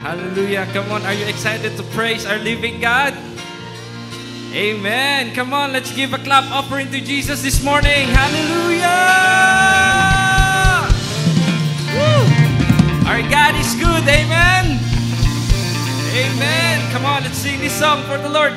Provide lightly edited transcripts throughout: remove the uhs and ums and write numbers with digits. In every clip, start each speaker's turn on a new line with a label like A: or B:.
A: Hallelujah. Come on, are you excited to praise our living God? Amen. Come on, let's give a clap offering to Jesus this morning. Hallelujah. Woo. Our God is good. Amen. Amen. Come on, let's sing this song for the Lord.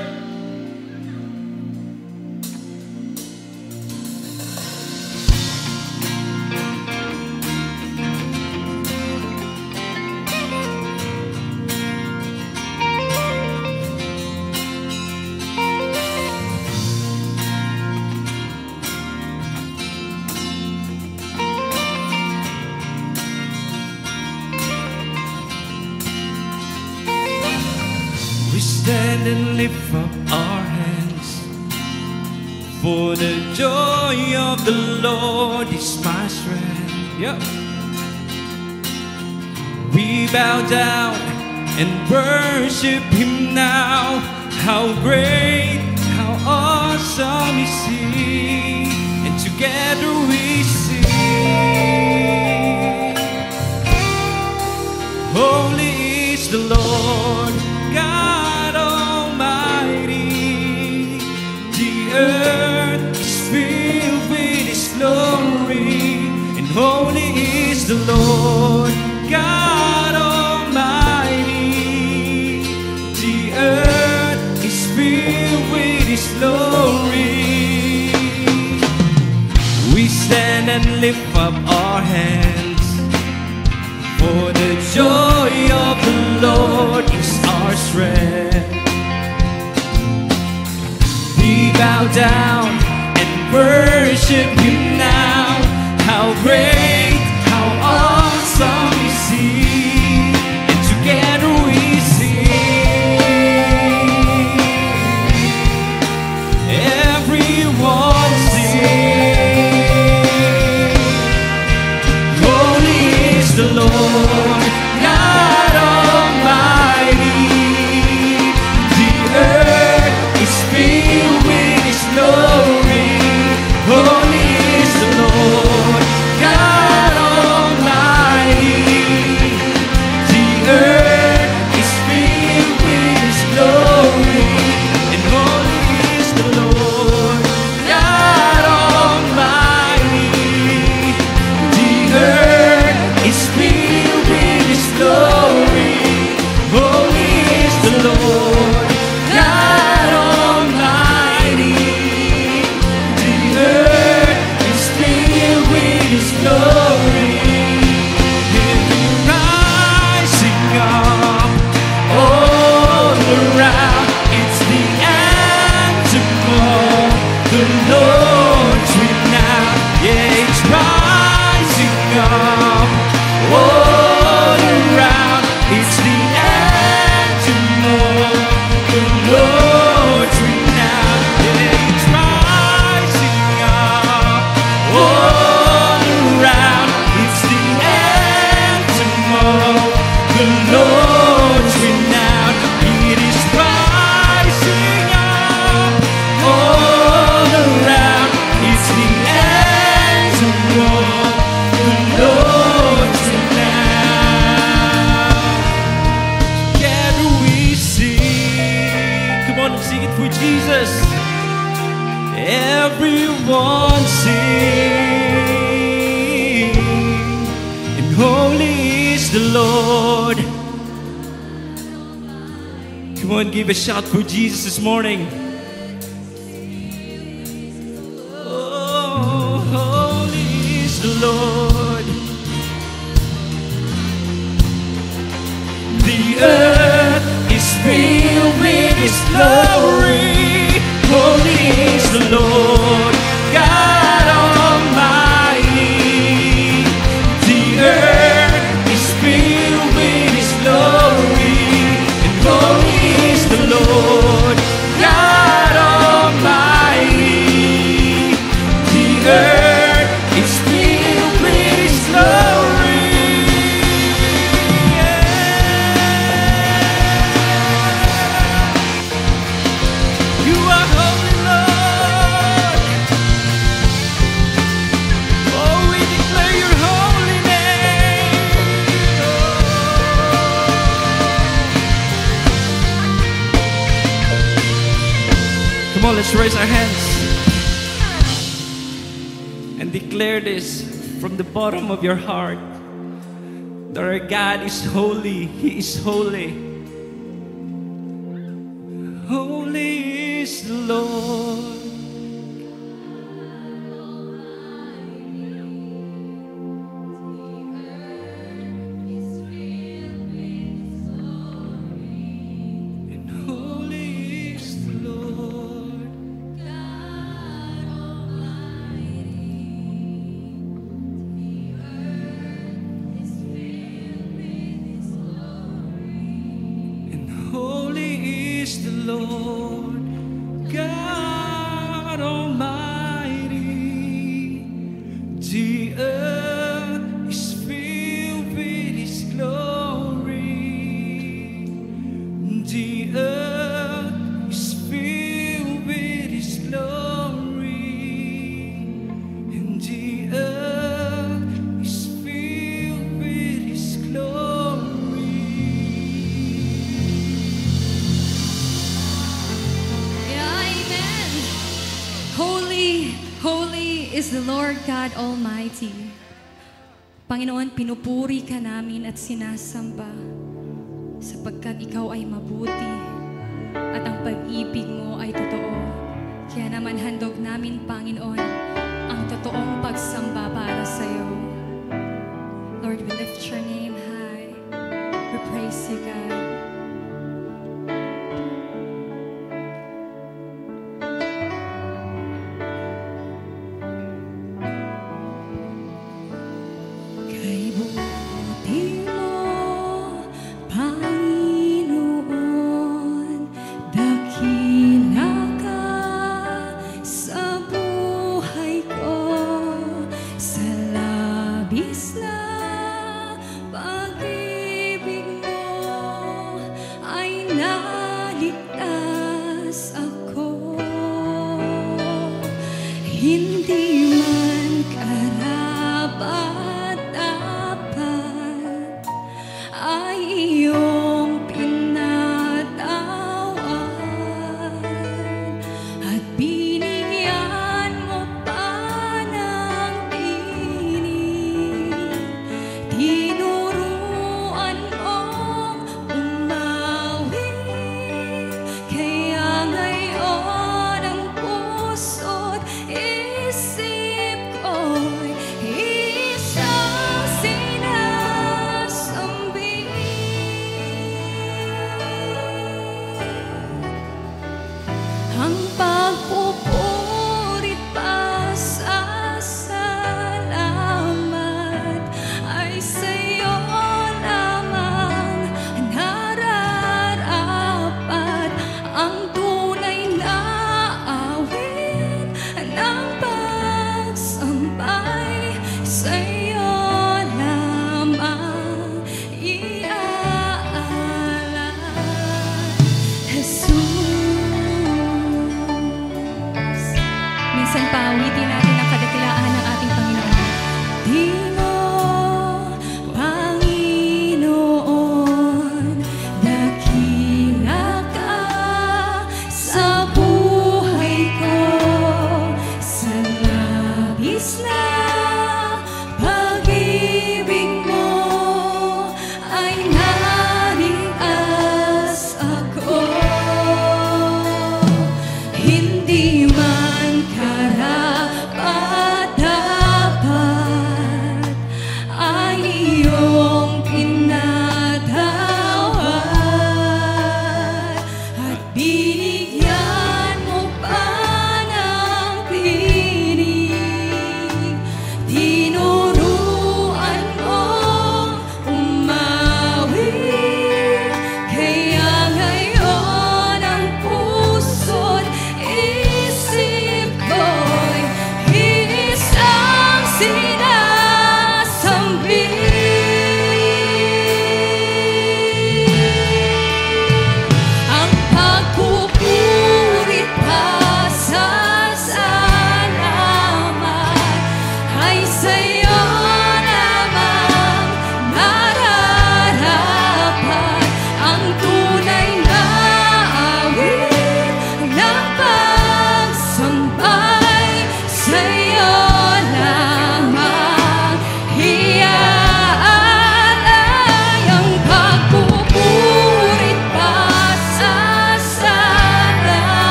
A: Stand and lift up our hands, for the joy of the Lord is my strength. Yep. We bow down and worship Him now. How great, how awesome is He, and together we sing. Holy is the Lord God Almighty. The earth is filled with His glory, and holy is the Lord God Almighty. The earth is filled with His glory. We stand and lift up our hands, for the joy of the Lord is our strength. We bow down and worship Him now. How great, how awesome is He, and together we sing. Everyone sing. Holy is the Lord God Almighty. The earth is filled with His glory. Holy is the Lord God Almighty. The earth is filled with His glory, and holy is the Lord God Almighty. The earth is filled with His glory. Holy is the Lord God Almighty. The earth is filled with His glory. Heaven rising up all around. It's the anthem of the Lord's renown. Yeah, it's rising up all around. It's the anthem of the Lord's renown. Yeah, it's rising up all around. It's the anthem of the Lord's renown. It is rising up all around. It's the anthem of the Lord's renown. Together we sing. Come on, sing it for Jesus. Everyone sing. And holy is the Lord. Come on, give a shout for Jesus this morning. Oh, holy is the Lord. The earth is filled with His glory. Holy is the Lord God Almighty. The earth is filled with His glory, and holy is the Lord God Almighty. The earth is filled with His glory. Yeah. all, let's raise our hands and declare this from the bottom of your heart that our God is holy. He is holy. Holy is the Lord. Lord God Almighty, the earth is filled with His glory. The earth is filled with His glory, and the earth is filled with His glory.
B: Holy, holy is the Lord God Almighty. Panginoon, pinupuri ka namin at sinasamba sapagkat Ikaw ay mabuti at ang pag-ibig mo ay totoo. Kaya naman handog namin, Panginoon, ang totoong pagsamba para sa iyo. Lord, we lift your name high. We praise you, God.
C: Pag-ibig mo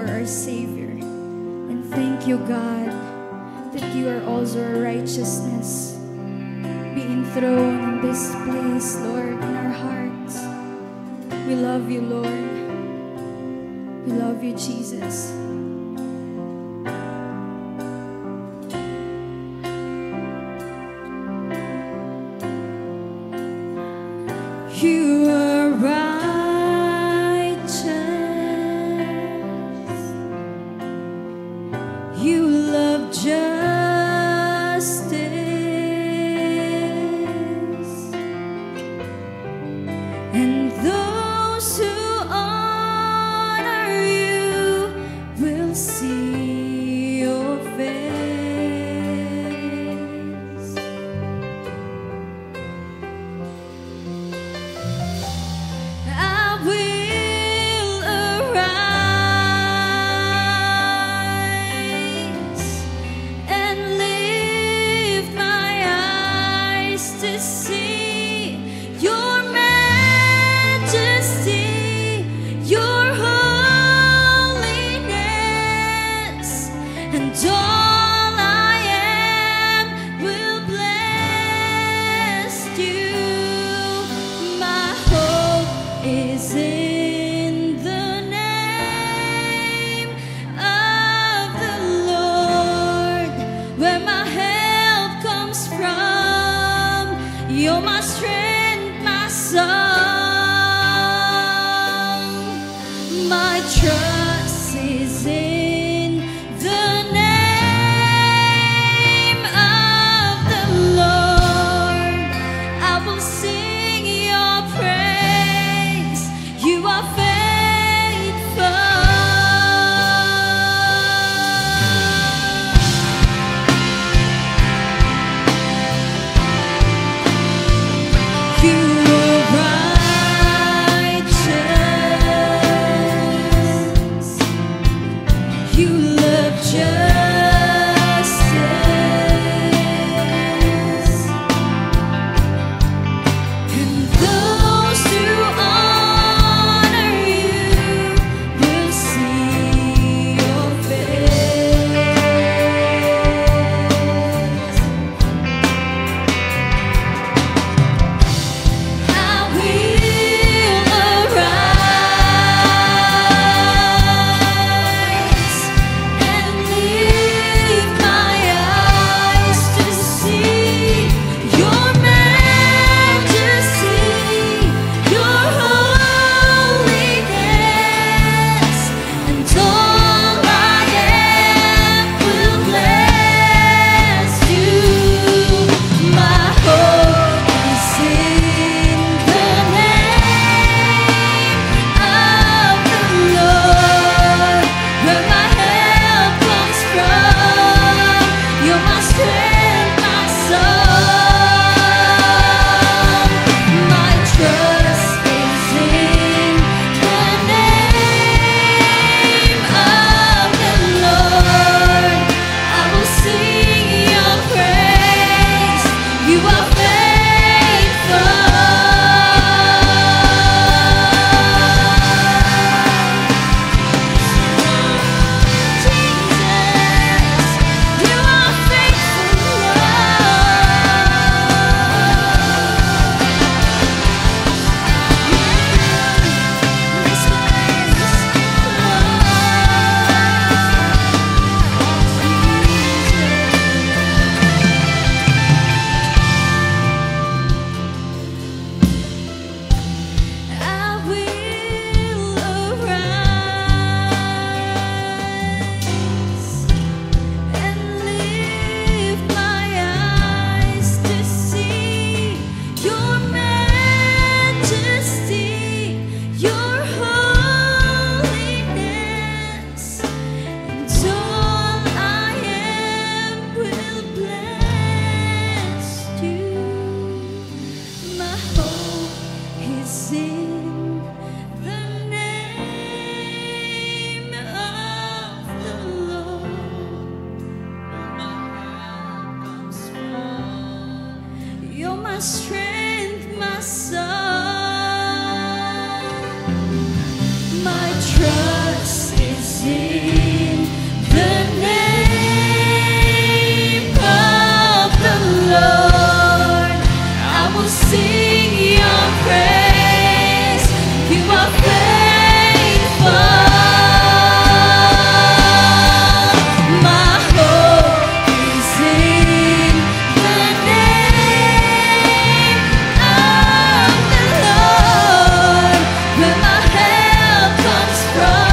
C: are our Savior. And thank you, God, that you are also our righteousness, being thrown in this place, Lord, in our hearts. We love you, Lord. We love you, Jesus. You are righteous. You love justice. And those who honor you will see your face. I will arise and lift my eyes to see your majesty, your holiness, and all I am will bless you. My hope is in the name of the Lord, where my help comes from. You're my strength, my song. My trust is in the name of the Lord. I will sing your praise. You are faithful. You are righteous. You love justice. And those who honor you will see your face. I will arise and lift my eyes to see your majesty, your holiness, and all I am will bless you. My hope is in the name of the Lord, where my help comes from. You're my strength, my song. My trust is in the name of the Lord. I will sing your praise. You are faithful. Jesus, you are faithful, I will arise and lift my eyes to see your majesty, your holiness, and all I am will bless you. My hope is in the name of the Lord. You're my strength, my song. My trust is in the name of the Lord. I will sing your praise. You are faithful. My hope is in the name of the Lord. Where my help comes from.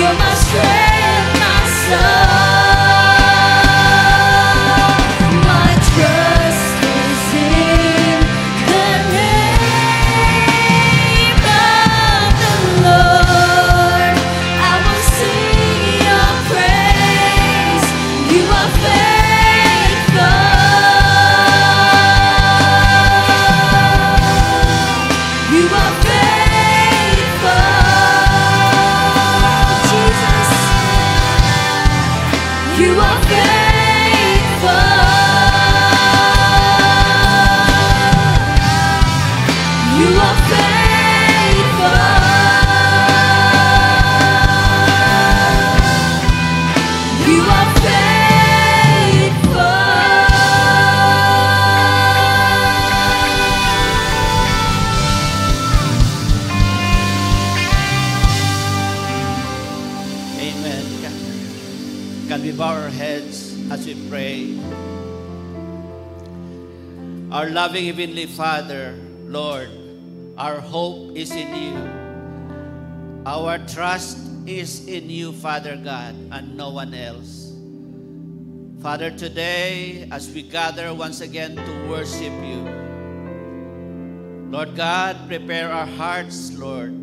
C: You're my strength, my soul. My trust is in the name of the Lord. I will sing your praise. You are faithful. You are faithful. Jesus. You are faithful. You are faithful. You are
D: Amen. Can we bow our heads as we pray? Our loving Heavenly Father, Lord, our hope is in you. Our trust is in you, Father God, and no one else. Father, today, as we gather once again to worship you, Lord God, prepare our hearts, Lord,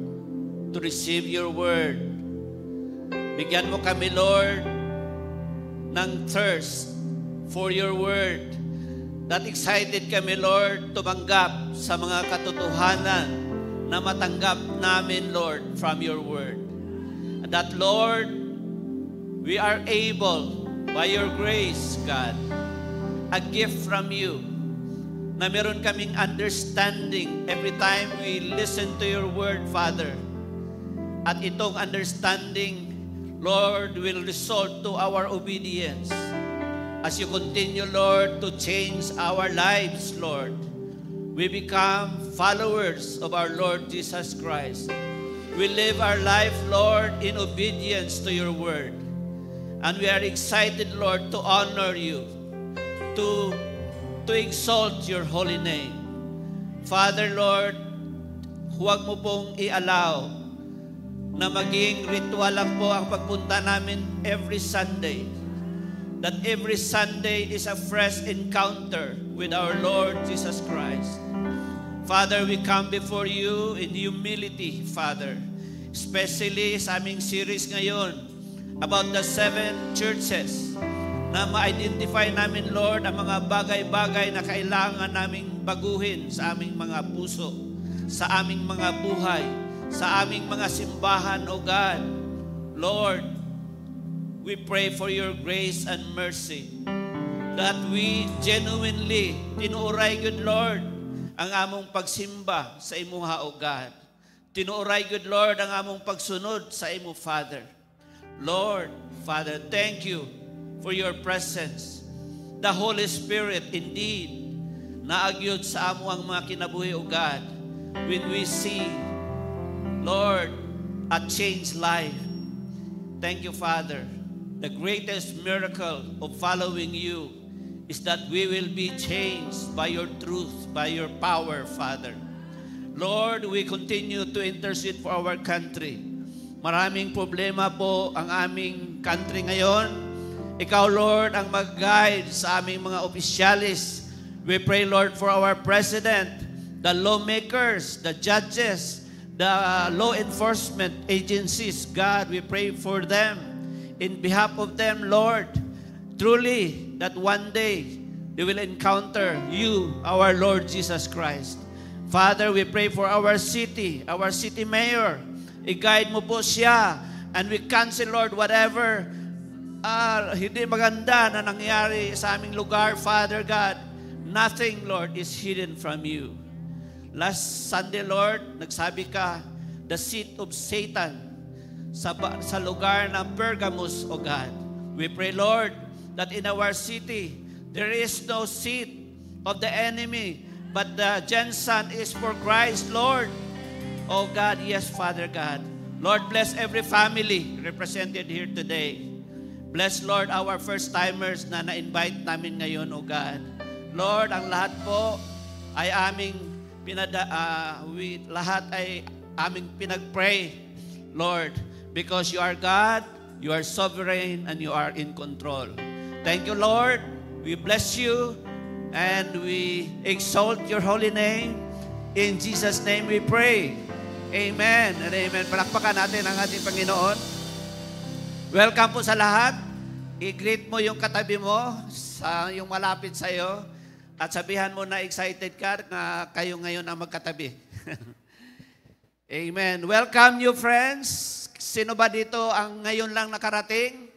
D: to receive your word. Bigyan mo kami, Lord, ng thirst for your word. That excited kami, Lord, tumanggap sa mga katotohanan na matanggap namin, Lord, from your word. And that, Lord, we are able, by your grace, God, a gift from you, na meron kaming understanding every time we listen to your word, Father. At itong understanding, Lord, will result to our obedience. As you continue, Lord, to change our lives, Lord, we become followers of our Lord Jesus Christ. We live our life, Lord, in obedience to your word. And we are excited, Lord, to honor you, to exalt your holy name. Father, Lord, huwag mo pong i-allow na maging ritual lang po ang pagpunta namin every Sunday. That every Sunday is a fresh encounter with our Lord Jesus Christ. Father, we come before you in humility, Father. Especially sa aming series ngayon about the 7 churches na ma-identify namin, Lord, ang mga bagay-bagay na kailangan naming baguhin sa aming mga puso, sa aming mga buhay, sa aming mga simbahan, O God. Lord, we pray for your grace and mercy that we genuinely tinuoray, good Lord, ang among pagsimba sa imuha, O God. Tinuoray, good Lord, ang among pagsunod sa imo, Father. Lord, Father, thank you for your presence. The Holy Spirit, indeed, naagyod sa amo ang mga kinabuhi, O God, when we see, Lord, a changed life. Thank you, Father. The greatest miracle of following you is that we will be changed by your truth, by your power, Father. Lord, we continue to intercede for our country. Maraming problema po ang aming country ngayon. Ikaw, Lord, ang mag-guide sa aming mga opisyalis. We pray, Lord, for our president, the lawmakers, the judges, the law enforcement agencies. God, we pray for them. In behalf of them, Lord, truly, that one day, they will encounter you, our Lord Jesus Christ. Father, we pray for our city mayor. I-guide mo po siya. And we cancel, Lord, whatever hindi maganda na nangyari sa aming lugar, Father God. Nothing, Lord, is hidden from you. Last Sunday, Lord, nagsabi ka, the seat of Satan sa lugar ng Pergamos, O God. We pray, Lord, that in our city, there is no seat of the enemy, but the Jensen is for Christ, Lord. Oh God, yes, Father God. Lord, bless every family represented here today. Bless, Lord, our first-timers na na-invite namin ngayon, O God. Lord, ang lahat po ay lahat ay aming pinag-pray, Lord, because you are God, you are sovereign, and you are in control. Thank you, Lord. We bless you, and we exalt your holy name. In Jesus' name we pray. Amen and amen. Palakpakan natin ang ating Panginoon. Welcome po sa lahat. I-greet mo yung katabi mo, yung malapit sa iyo, at sabihan mo na excited ka na kayo ngayon ang magkatabi. Amen. Welcome new friends. Sino ba dito ang ngayon lang nakarating?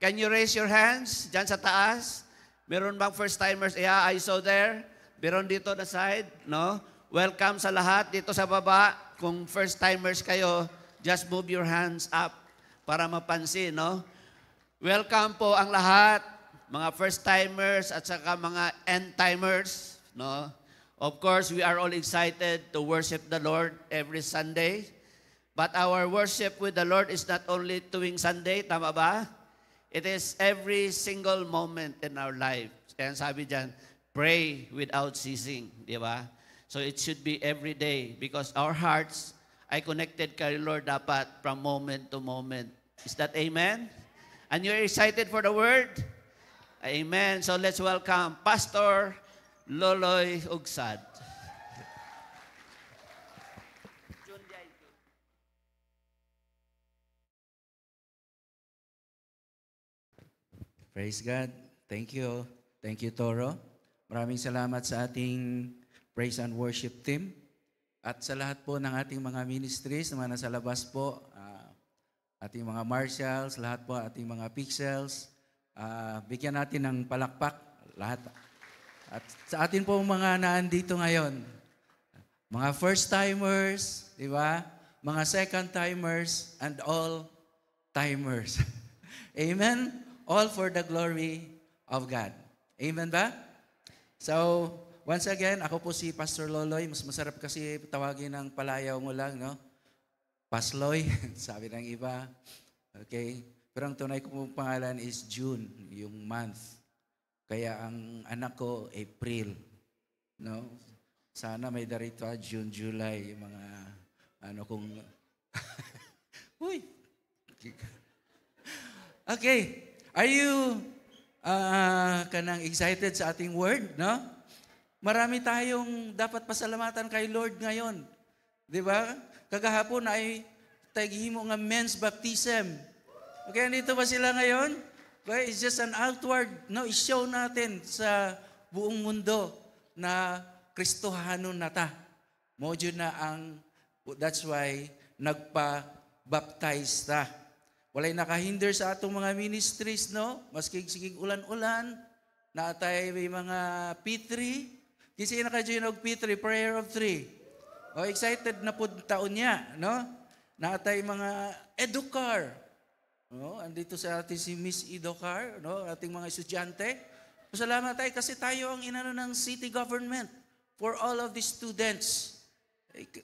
D: Can you raise your hands dyan sa taas? Meron bang first-timers? Yeah, I saw there. Meron dito na side, no? Welcome sa lahat dito sa baba. Kung first-timers kayo, just move your hands up para mapansin, no? Welcome po ang lahat, mga first-timers at saka mga end-timers, no? Of course, we are all excited to worship the Lord every Sunday. But our worship with the Lord is not only tuwing Sunday, tama ba? It is every single moment in our life. Kaya sabi dyan, pray without ceasing, di ba? So it should be every day because our hearts ay connected kay Lord dapat from moment to moment. Is that amen? And you're excited for the word? Amen. So let's welcome Pastor Loloy Ugsad.
E: Praise God. Thank you. Thank you, Toro. Maraming salamat sa ating praise and worship team. At sa lahat po ng ating mga ministries na nasa labas po, ating mga marshals, lahat po ating mga pixels, bigyan natin ng palakpak, lahat. At sa atin po mga naandito ngayon, mga first-timers, di ba? Mga second-timers, and all-timers. Amen? All for the glory of God. Amen ba? So, once again, ako po si Pastor Loloy. Mas masarap kasi tawagin ng palayaw mo lang, no? Pasloy, sabi ng iba. Okay? Pero ang tunay kong pangalan is June, yung month. Kaya ang anak ko, April. No? Sana may darito, June, July, yung mga, kung... Uy! Okay. Are you kanang excited sa ating word, no? Marami tayong dapat pasalamatan kay Lord ngayon. Di ba? Kagahapon ay tagihimo nga men's baptism. Okay, nandito ba sila ngayon? Okay, it's just an outward, no? I-show natin sa buong mundo na Kristohanon na ta. Mojo na that's why nagpa-baptize ta. Walay nakahinder sa atong mga ministries, no? Maski sigig ulan-ulan, naatay may mga P3. Kasi naka-join og P3, Prayer of Three. O, excited na po taon niya, no? Naatay mga Educar. No? Andito sa atin si Miss Educar, no? Ating mga estudyante. Salamat tayo kasi tayo ang inano ng city government for all of the students.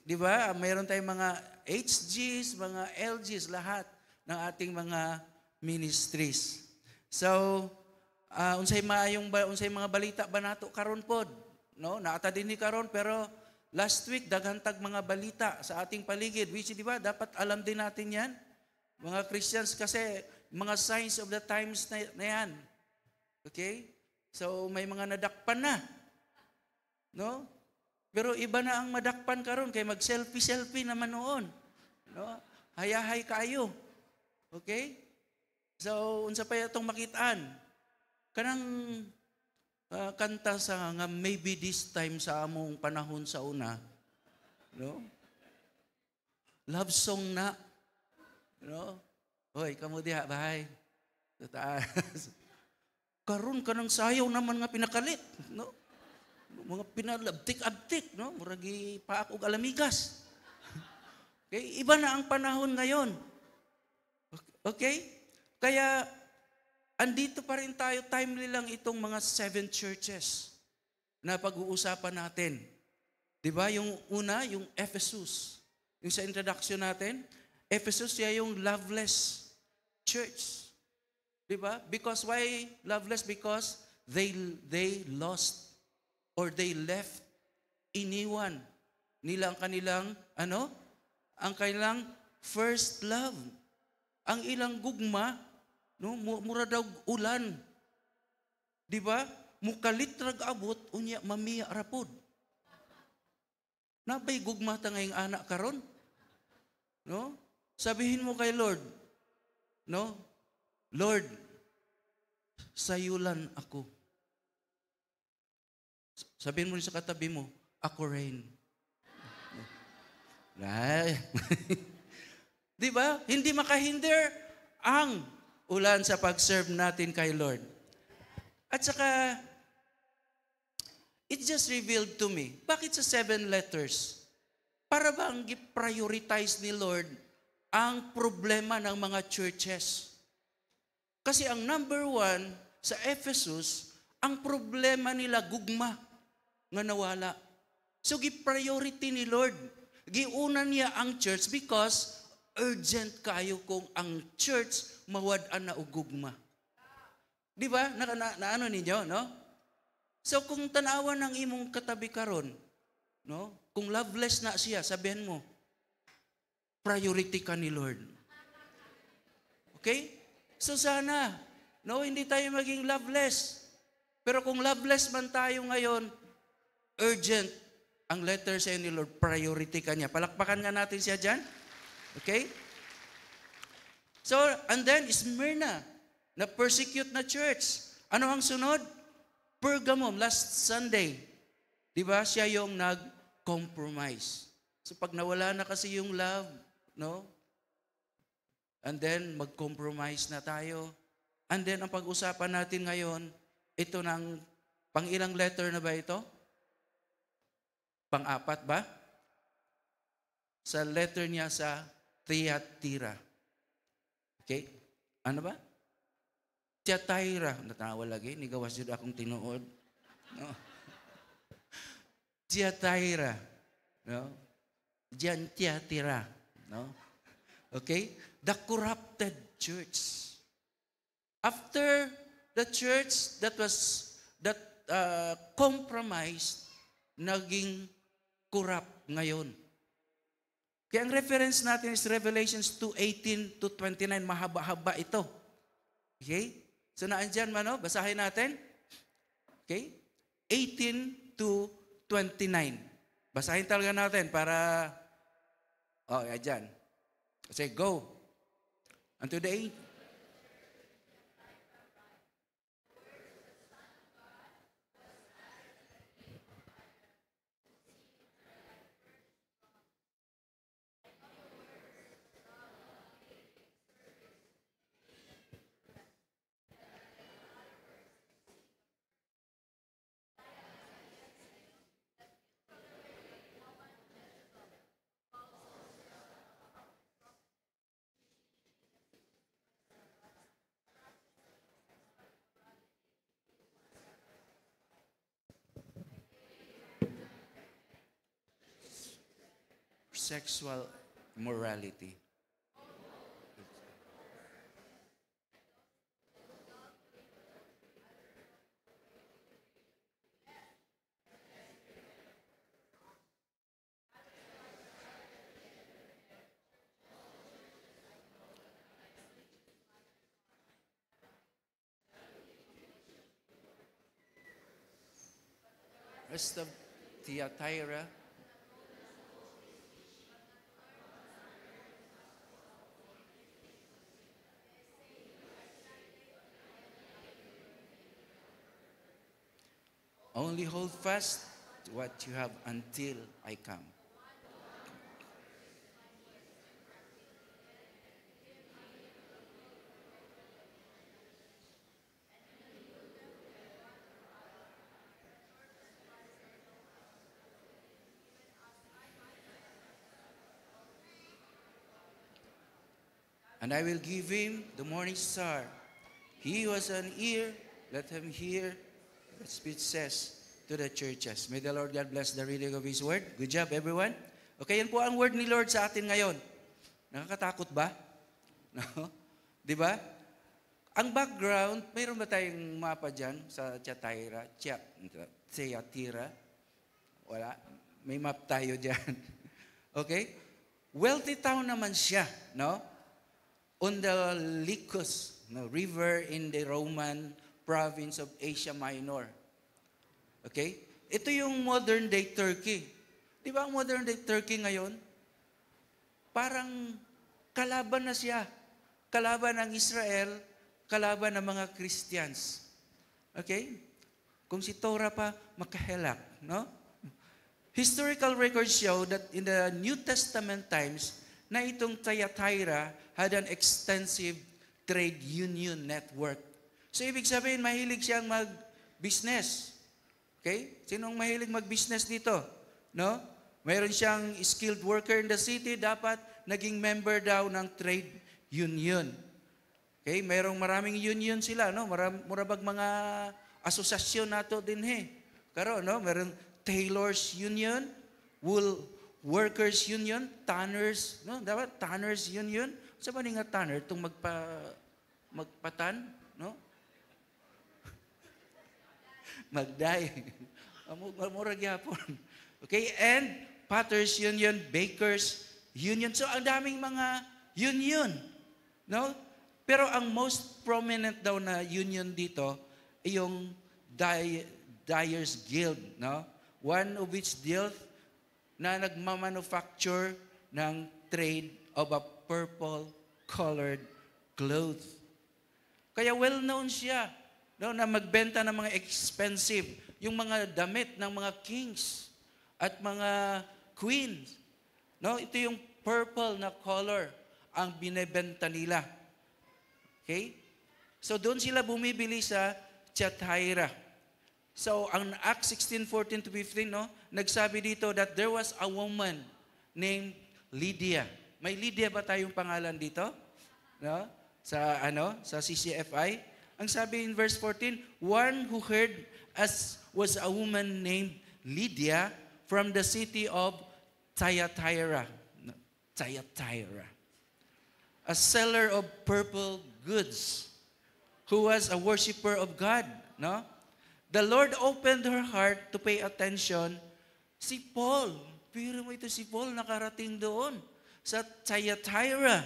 E: Di ba? Mayroon tayong mga HGs, mga LGs, lahat ng ating mga ministries. So, unsay mga balita ba nato karon pod, no? Naata din ni karon pero last week daghantag mga balita sa ating paligid which di ba dapat alam din natin 'yan. Mga Christians kasi mga signs of the times na 'yan. Okay? So may mga nadakpan na. No? Pero iba na ang madakpan karon kay mag-selfie naman noon. No? Hayahay kayo. Okay? So, unsa pa itong makitaan? Kanang kanta sa nga maybe this time sa among panahon sa una. No? Love song na. No? Hoy, kamo diha bahay. Taas. Karon kanang sayaw naman nga pinakalit, no? Mga pinalabtik-abtik, no? Muragi paak og alamigas. Okay, iba na ang panahon ngayon. Okay? Kaya, andito pa rin tayo, timely lang itong mga 7 churches na pag-uusapan natin. Diba? Yung una, yung Ephesus. Yung sa introduction natin, Ephesus, siya yung loveless church. Diba? Because why loveless? Because they lost or they left, iniwan nila ang kanilang, ang kanilang first love. Ang ilang gugma, no, mura daw ulan. Di ba? Mukalit rag abot, unya mamiya rapod. Nabay gugma ta ngayong anak karon? No? Sabihin mo kay Lord, no? Lord, sayulan ako. Sabihin mo rin sa katabi mo, ako rin. Di ba? Hindi makahinder ang ulan sa pag-serve natin kay Lord. At saka, it just revealed to me, bakit sa 7 letters? Para bang i-prioritize ni Lord ang problema ng mga churches? Kasi ang number 1 sa Ephesus, ang problema nila gugma nga nawala. So, gi-priority ni Lord. Giunan niya ang church because urgent kayo kung ang church mawad-an na ugugma. Di ba? Ano ninyo, no? So, kung tanawan ng imong katabi karon, no? Kung loveless na siya, sabihin mo, priority ka ni Lord. Okay? So sana, no, hindi tayo maging loveless. Pero kung loveless man tayo ngayon, urgent ang letter sa ni Lord, priority ka niya. Palakpakan nga natin siya dyan. Okay? So, and then, Smyrna, na persecute na church. Ano ang sunod? Pergamum, last Sunday. Di ba? Siya yung nag-compromise. So, pag nawala na kasi yung love, no? And then, mag-compromise na tayo. And then, ang pag-usapan natin ngayon, ito ng, pang-ilang letter na ba ito? Pang-4 ba? Sa letter niya sa Thyatira. Okay? Ano ba? Thyatira. Natawa lagi. Nigawas yun akong tinuod. No? Thyatira. No? Diyan Thyatira. No? Okay? The corrupted church. After the church that compromised, naging corrupt ngayon. Kaya ang reference natin is Revelations 2:18 to 29. Mahaba-haba ito. Okay? So naandyan man, no? Basahin natin. Okay? 18 to 29. Basahin talaga natin para, dyan. Say, go. And today, sexual morality. Rest of Thyatira. Only hold fast to what you have until I come. and I will give him the morning star. He who has an ear, let him hear what Spirit says to the churches. May the Lord God bless the reading of His Word. Good job, everyone. Okay, yan po ang word ni Lord sa atin ngayon. Nakakatakot ba? No? Di ba? Ang background, mayroon ba tayong mapa dyan sa Thyatira? Wala. May map tayo dyan. Okay? Wealthy town naman siya, no? On the Lycus, no, river in the Roman province of Asia Minor. Okay? Ito yung modern day Turkey. Di ba ang modern day Turkey ngayon? Parang kalaban na siya. Kalaban ng Israel, kalaban ng mga Christians. Okay? Kung si Torah pa, makahelak. No? Historical records show that in the New Testament times, na itong Thyatira had an extensive trade union network. So, ibig sabihin, mahilig siyang mag-business. Okay? Sinong mahilig mag-business dito? No? Mayroon siyang skilled worker in the city, dapat naging member daw ng trade union. Okay? Mayroong maraming union sila, no? Murabag mga asosasyon nato din Karo, no? Mayroong tailors union, wool workers union, tanners, no? Dapat tanners union. Sa ba nga tanner itong magpatan, no? Magday. Murag yapon. Okay, and potters union, bakers union. So ang daming mga union, no? Pero ang most prominent daw na union dito ay yung Dyers Guild, no? One of which dealt na nagmamanufacture ng trade of a purple-colored cloth. Kaya well-known siya, no, na magbenta ng mga expensive, yung mga damit ng mga kings at mga queens. No, ito yung purple na color ang binebenta nila. Okay? So doon sila bumibili sa Thyatira. So ang Acts 16:14-15, no, nagsabi dito that there was a woman named Lydia. May Lydia ba tayong pangalan dito? No? Sa CCFI? Ang sabi in verse 14, one who heard as was a woman named Lydia from the city of Thyatira. A seller of purple goods, who was a worshiper of God, no? The Lord opened her heart to pay attention. Si Paul, pero mo ito si Paul nakarating doon sa Thyatira.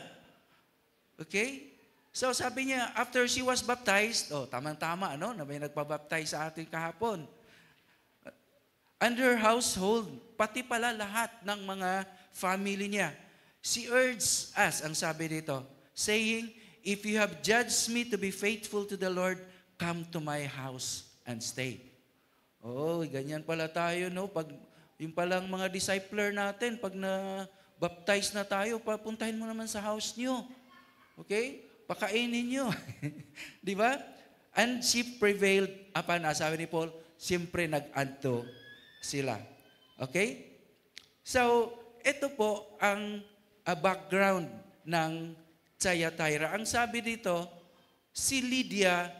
E: Okay? So sabi niya, after she was baptized, tamang-tama, no? Na may nagpabaptize sa ating kahapon. And her household, pati pala lahat ng mga family niya. She urged us, ang sabi dito, saying, if you have judged me to be faithful to the Lord, come to my house and stay. Ganyan pala tayo, no? Pag yung palang mga discipler natin, pag na-baptize na tayo, papuntahin mo naman sa house niyo. Okay? Pakainin niyo. Di ba? And she prevailed upon us. Sabi ni Paul, siyempre nag-anto sila. Okay? So, ito po ang background ng Thyatira. Ang sabi dito, si Lydia,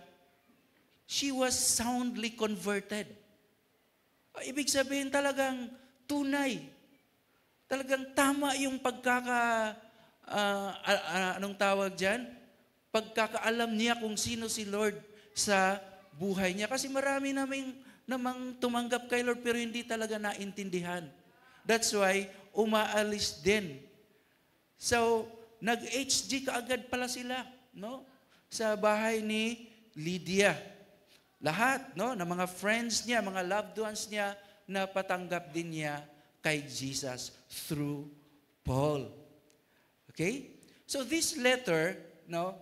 E: she was soundly converted. Ibig sabihin talagang tunay. Talagang tama yung anong tawag dyan? Pagkakaalam niya kung sino si Lord sa buhay niya. Kasi marami namang tumanggap kay Lord pero hindi talaga naintindihan. That's why umaalis din. So, nag-HG kaagad pala sila, no? Sa bahay ni Lydia. Lahat, no, ng mga friends niya, mga loved ones niya, napatanggap din niya kay Jesus through Paul. Okay? So this letter, no,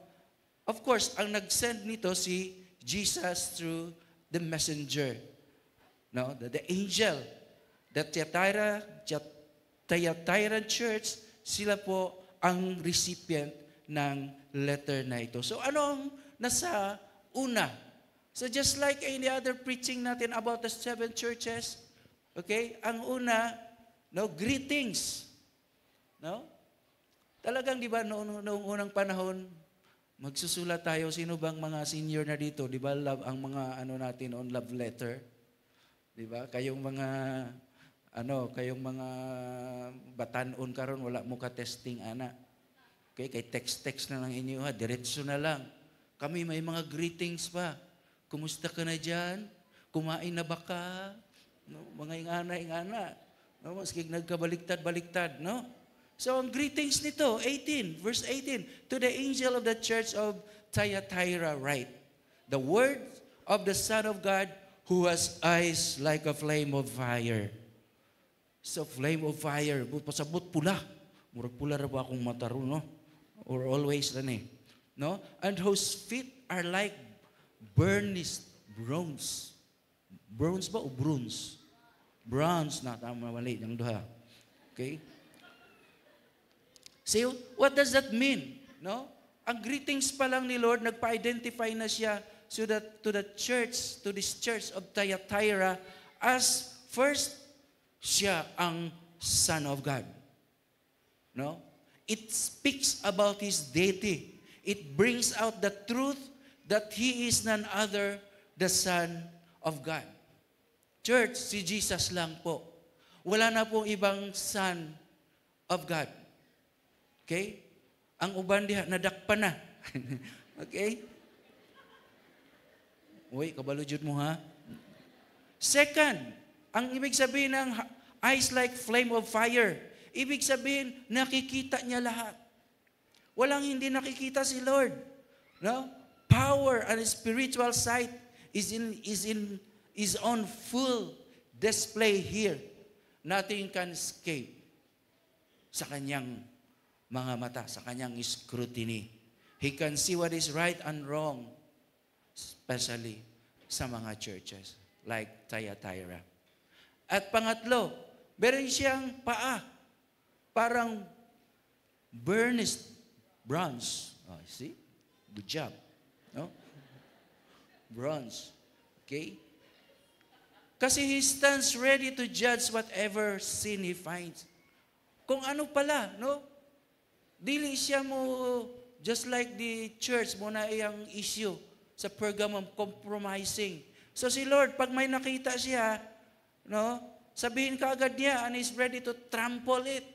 E: of course, ang nag-send nito si Jesus through the messenger. No, the angel. The Thyatira church, sila po ang recipient ng letter na ito. So anong nasa una? So just like any other preaching natin about the 7 churches, okay? Ang una, no, greetings. No? Talagang, di ba, noong unang panahon, magsusulat tayo, sino bang mga senior na dito, di ba, ang mga natin on love letter, di ba? Kayong mga batanon karon wala mo ka testing ana. Okay, kay text na lang inyo ha, diretso na lang. Kami may mga greetings pa. Kumusta ka na diyan? Kumain na ba ka? No, mga ingana. No, maski nagkabaliktad-baliktad, no? So ang greetings nito, 18, verse 18, to the angel of the church of Thyatira write, the word of the Son of God who has eyes like a flame of fire. So flame of fire, pasabot pula. Murag pula ra ba akong mata ron, no? Or always no? And whose feet are like burnished bronze. Bronze ba o bronze? Bronze na tama mali ng duha. Okay? So, what does that mean? No? Ang greetings pa lang ni Lord, nagpa-identify na siya to this church of Thyatira as first, siya ang Son of God. No? It speaks about His deity. It brings out the truth that He is none other, the Son of God. Church, si Jesus lang po. Wala na pong ibang Son of God. Okay? Ang uban diha, nadakpan na. Okay? Uy, kabalo jud mo ha. Second, ang ibig sabihin ng eyes like flame of fire, ibig sabihin, nakikita niya lahat. Walang hindi nakikita si Lord. No? Power and spiritual sight is on full display here. Nothing can escape sa kanyang mga mata, sa kanyang scrutiny. He can see what is right and wrong, especially sa mga churches like Thyatira. At pangatlo, meron siyang paa, parang burnished bronze. Oh, see? Good job. No? Bronze. Okay? Kasi he stands ready to judge whatever sin he finds. Kung ano pala, no? Dili siya mo, just like the church mo na iyang issue sa Pergamum, compromising. So si Lord, pag may nakita siya, no? Sabihin ka agad niya, and he's ready to trample it.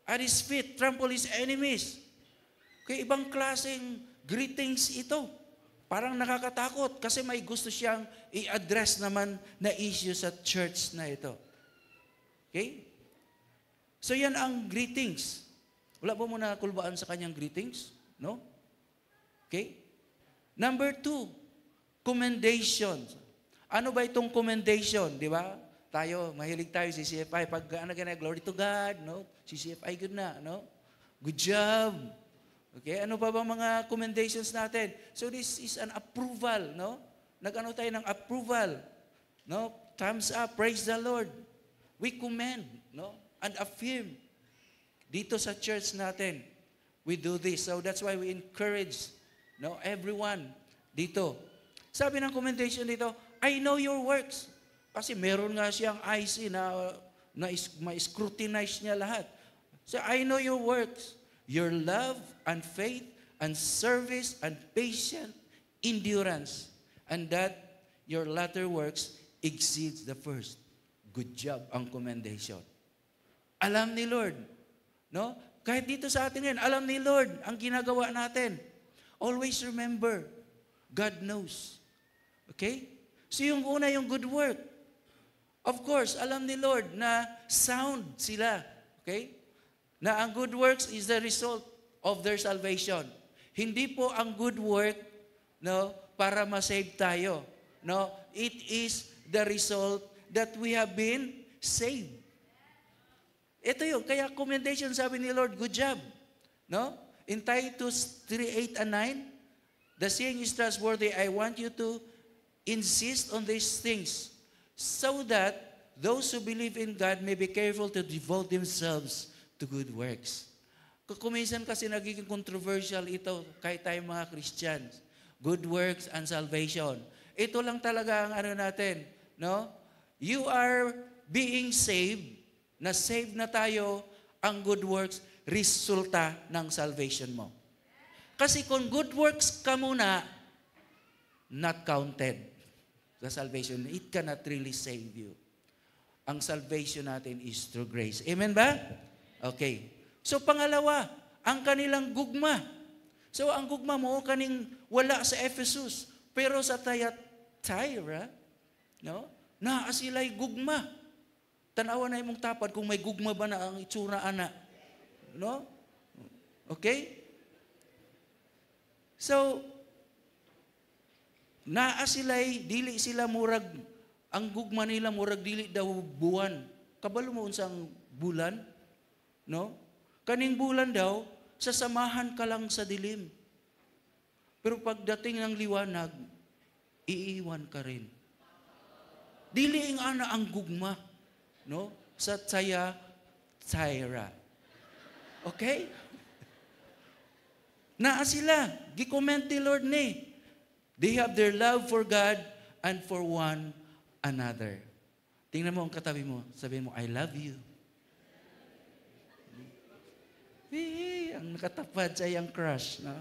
E: At his feet, trample his enemies. Kaya ibang klaseng greetings ito. Parang nakakatakot kasi may gusto siyang i-address naman na issue sa church na ito. Okay? So yan ang greetings. Wala ba mo na kulbaan sa kanyang greetings? No? Okay? Number 2, commendation. Ano ba itong commendation? Di ba? Mahilig tayo sa CCFI. Pag glory to God, no? CCFI good na, no? Good job. Okay, ano pa ba mga commendations natin? So this is an approval, no? Nag-ano tayo ng approval, no? Thumbs up, praise the Lord. We commend, no? And affirm. Dito sa church natin, we do this. So that's why we encourage, no, everyone dito. Sabi ng commendation dito, I know your works. Kasi meron nga siyang IC na ma-scrutinize niya lahat. So I know your works, your love and faith and service and patient endurance, and that your latter works exceeds the first. Good job ang commendation. Alam ni Lord, no? Kahit dito sa atin ngayon, alam ni Lord ang ginagawa natin. Always remember, God knows. Okay? So yung una, yung good work. Of course, alam ni Lord na sound sila. Okay? Na ang good works is the result of their salvation. Hindi po ang good work, no, para ma-save tayo. No, it is the result that we have been saved. Ito yun. Kaya commendation, sabi ni Lord, good job. No? In Titus 3:8 and 9, the saying is trustworthy. I want you to insist on these things so that those who believe in God may be careful to devote themselves to good works. Kuminsan kasi nagiging controversial ito kahit tayong mga Christians. Good works and salvation. Ito lang talaga ang ano natin, no? You are being saved, na saved na tayo, ang good works, resulta ng salvation mo. Kasi kung good works ka muna, not counted. The salvation, it cannot really save you. Ang salvation natin is through grace. Amen ba? Okay. So pangalawa, ang kanilang gugma. So ang gugma mo, kaning wala sa Ephesus, pero sa Thyatira, no? Naa sila'y gugma. Tanawa na imong tapad kung may gugma ba na ang itsura ana. No? Okay? So, naa sila'y, dili sila murag, ang gugma nila murag dili daw buwan. Kabalo mo unsang bulan? No? Kaning bulan daw, sasamahan ka lang sa dilim. Pero pagdating ng liwanag, iiwan ka rin. Dili ang ana ang gugma, no? Sa Thyatira. Okay? Naa sila, gi-comment ni Lord ni. They have their love for God and for one another. Tingnan mo ang katabi mo, sabihin mo, I love you. Ang nakatapad sa iyang crush, no?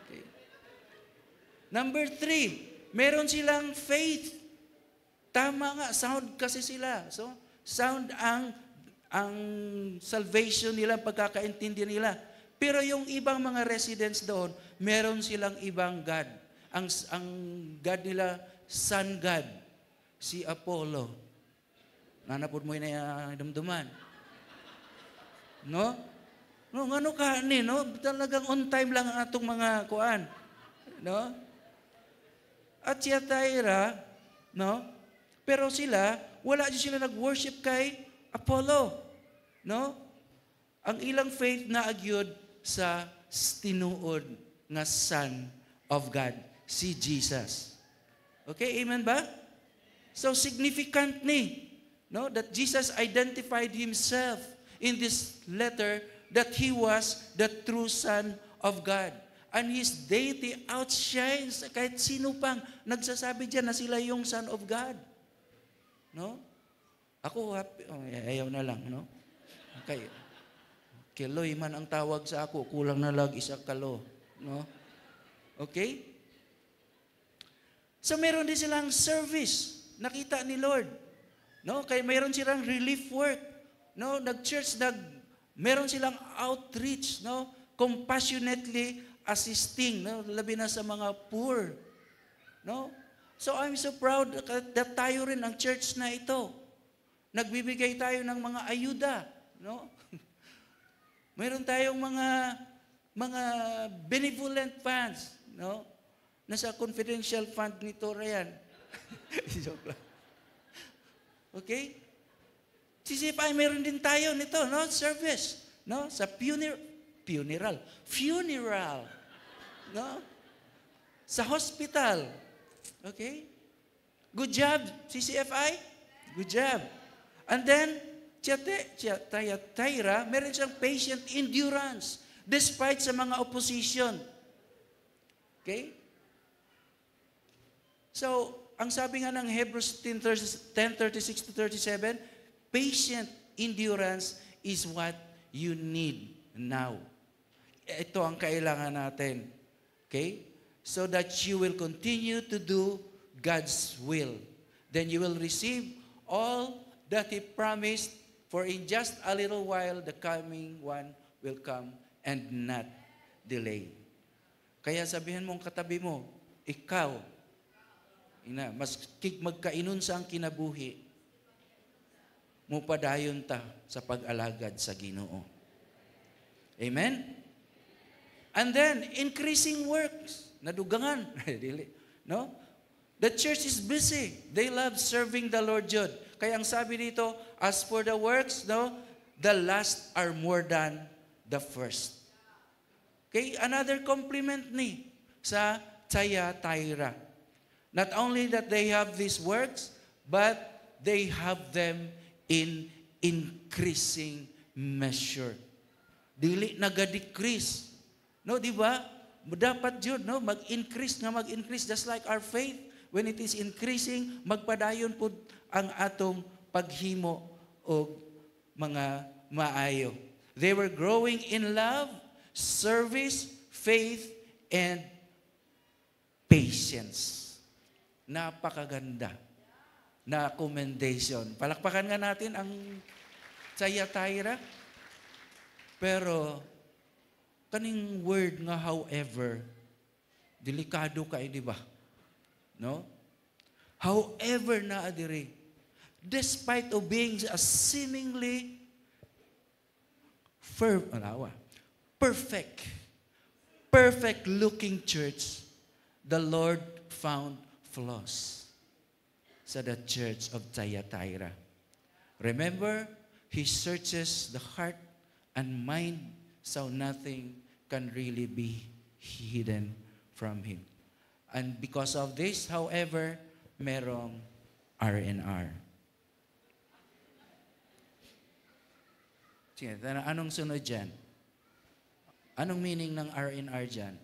E: Okay. Number 3, meron silang faith. Tama nga, sound kasi sila. So, sound ang salvation nila, pagkakaintindi nila. Pero yung ibang mga residents doon, meron silang ibang God. Ang God nila, Sun God, si Apollo. Nanapod mo yun na damdaman. No? No, ngano ka ni, no? Talagang on time lang ang atong mga kuan. No? At si Thyatira, no? Pero sila, wala din sila nag-worship kay Apollo. No? Ang ilang faith na agyod sa tinuod nga Son of God, si Jesus. Okay, amen ba? So significant ni, no, that Jesus identified himself in this letter that he was the true Son of God. And his deity outshines kahit sino pang nagsasabi diyan na sila yung Son of God. No? Ako happy, ayaw na lang, no? Okay. Kiloy man ang tawag sa ako, kulang na lang isa kalo, no? Okay? So meron din silang service, nakita ni Lord. No? Kaya meron silang relief work, no? Meron silang outreach, no? Compassionately assisting, no? Labi na sa mga poor. No? So I'm so proud that tayo rin ang church na ito. Nagbibigay tayo ng mga ayuda, no? Mayroon tayong mga benevolent funds, no? Nasa confidential fund nito Ryan. Joke lang. Okay? CCFI meron din tayo nito, no? Service, no? Sa funeral, no? Sa hospital. Okay? Good job, CCFI. Good job. And then, Thyatira, meron siyang patient endurance despite sa mga opposition. Okay? So, ang sabi nga ng Hebrews 10:36-37, patient endurance is what you need now. Ito ang kailangan natin. Okay? So that you will continue to do God's will. Then you will receive all that He promised, for in just a little while the coming one will come and not delay. Kaya sabihin mong katabi mo, ikaw, mas magkainon sa ang kinabuhi, mo padayon ta sa pag-alagad sa Ginoo. Amen? And then, increasing works. Nadugangan. No? The church is busy. They love serving the Lord God. Kaya ang sabi dito, as for the works, no, the last are more than the first. Okay, another compliment ni sa Thyatira. Not only that they have these works, but they have them in increasing measure. Dili naga-decrease. No, di ba? Dapat yun, no? Mag-increase, just like our faith. When it is increasing, magpadayon po ang atong paghimo o mga maayo. They were growing in love, service, faith, and patience. Napakaganda na commendation. Palakpakan nga natin ang Thyatira. Pero, kaning word nga however, delikado ka, di ba? No? However na adiri, despite of being a seemingly perfect looking church, the Lord found flaws sa the church of Thyatira. Remember, He searches the heart and mind, so nothing can really be hidden from Him. And because of this, however, merong R&R. Sige, anong sunod dyan? Anong meaning ng R&R dyan?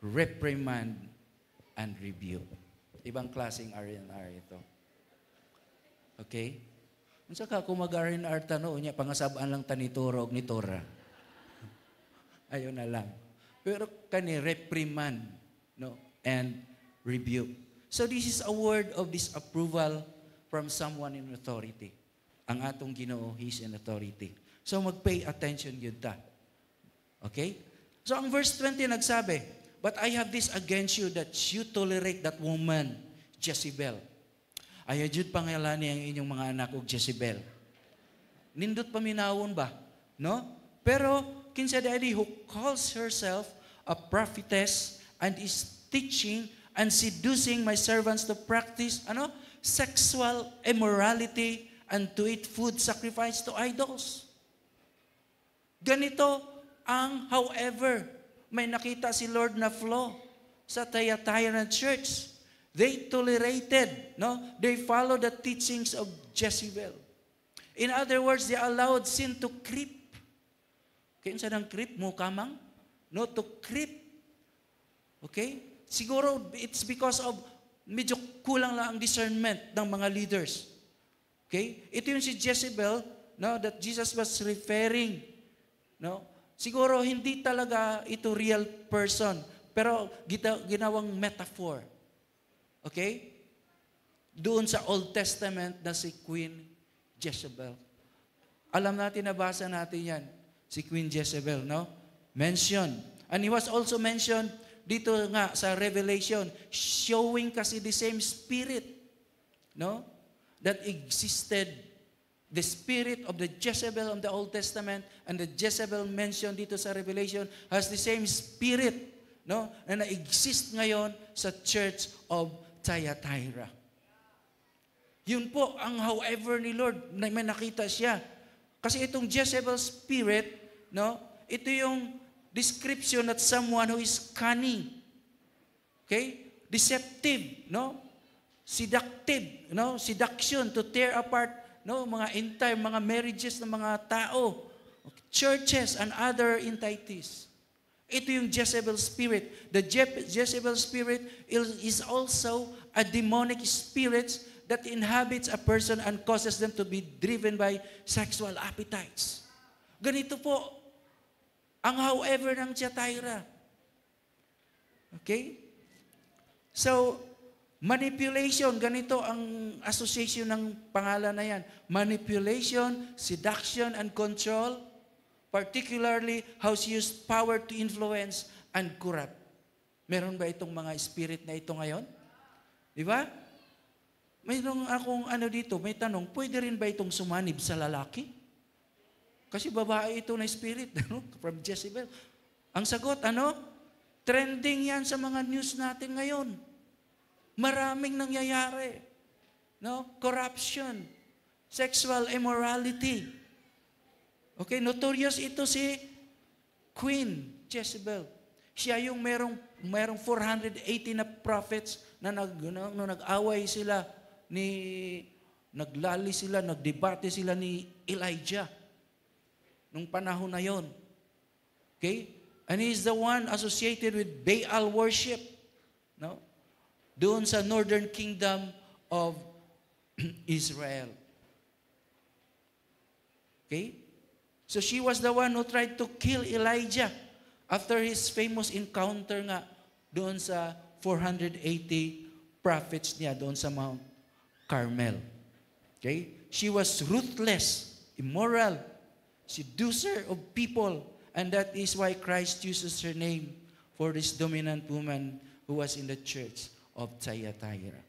E: Reprimand and rebuke. Ibang klaseng R&R ito. Okay? Unsa ka kung mag-R&R tano, niya pangasabaan lang taniturog ni Tora. Ayun na lang. Pero kani reprimand, no, and rebuke. So this is a word of disapproval from someone in authority. Ang atong Ginoo, He's in authority. So mag-pay attention yun ta. Okay? So ang verse 20 nagsabi, "But I have this against you, that you tolerate that woman, Jezebel." Ayaw jud pangalani ang inyong mga anak og Jezebel. Nindot paminawon ba? No? Pero kinsa daddy who calls herself a prophetess and is teaching and seducing my servants to practice sexual immorality and to eat food sacrificed to idols. Ganito ang however, may nakita si Lord na flaw sa Thyatira Church. They tolerated, they followed the teachings of Jezebel. In other words, they allowed sin to creep. Kaya sa nang creep mo kamang? No, to creep. Okay? Siguro it's because of medyo kulang lang ang discernment ng mga leaders. Okay? Ito yung si Jezebel, that Jesus was referring. Siguro hindi talaga ito real person, pero ginawang metaphor. Okay? Doon sa Old Testament na si Queen Jezebel. Alam natin, nabasa natin yan. Si Queen Jezebel, mentioned. And he was also mentioned dito nga sa Revelation, showing kasi the same spirit, that existed. The spirit of the Jezebel of the Old Testament and the Jezebel mentioned dito sa Revelation has the same spirit, na na-exist ngayon sa Church of Thyatira. Yun po ang however ni Lord, na may nakita siya. Kasi itong Jezebel spirit, ito yung description of someone who is cunning. Okay? Deceptive, seductive, seduction to tear apart, mga entire, mga marriages ng mga tao, churches and other entities. Ito yung Jezebel spirit. The Jezebel spirit is also a demonic spirit that inhabits a person and causes them to be driven by sexual appetites. Ganito po ang however ng Thyatira. Okay? So, manipulation, ganito ang association ng pangalan na yan. Manipulation, seduction, and control, particularly how she used power to influence and corrupt. Meron ba itong mga spirit na ito ngayon? Di ba? Mayroon akong dito, may tanong, pwede rin ba itong sumanib sa lalaki? Kasi babae ito na spirit, from Jezebel. Ang sagot, trending yan sa mga news natin ngayon. Maraming nangyayari. Corruption, sexual immorality. Okay, notorious ito si Queen Jezebel. Siya yung merong 480 na prophets na nag-away sila naglali sila, nagdebate sila ni Elijah nung panahon na yon. Okay? And he is the one associated with Baal worship. Doon sa northern kingdom of Israel. Okay? So she was the one who tried to kill Elijah after his famous encounter nga doon sa 480 prophets niya doon sa Mount Carmel. Okay? She was ruthless, immoral, seducer of people, and that is why Christ uses her name for this dominant woman who was in the church of Thyatira.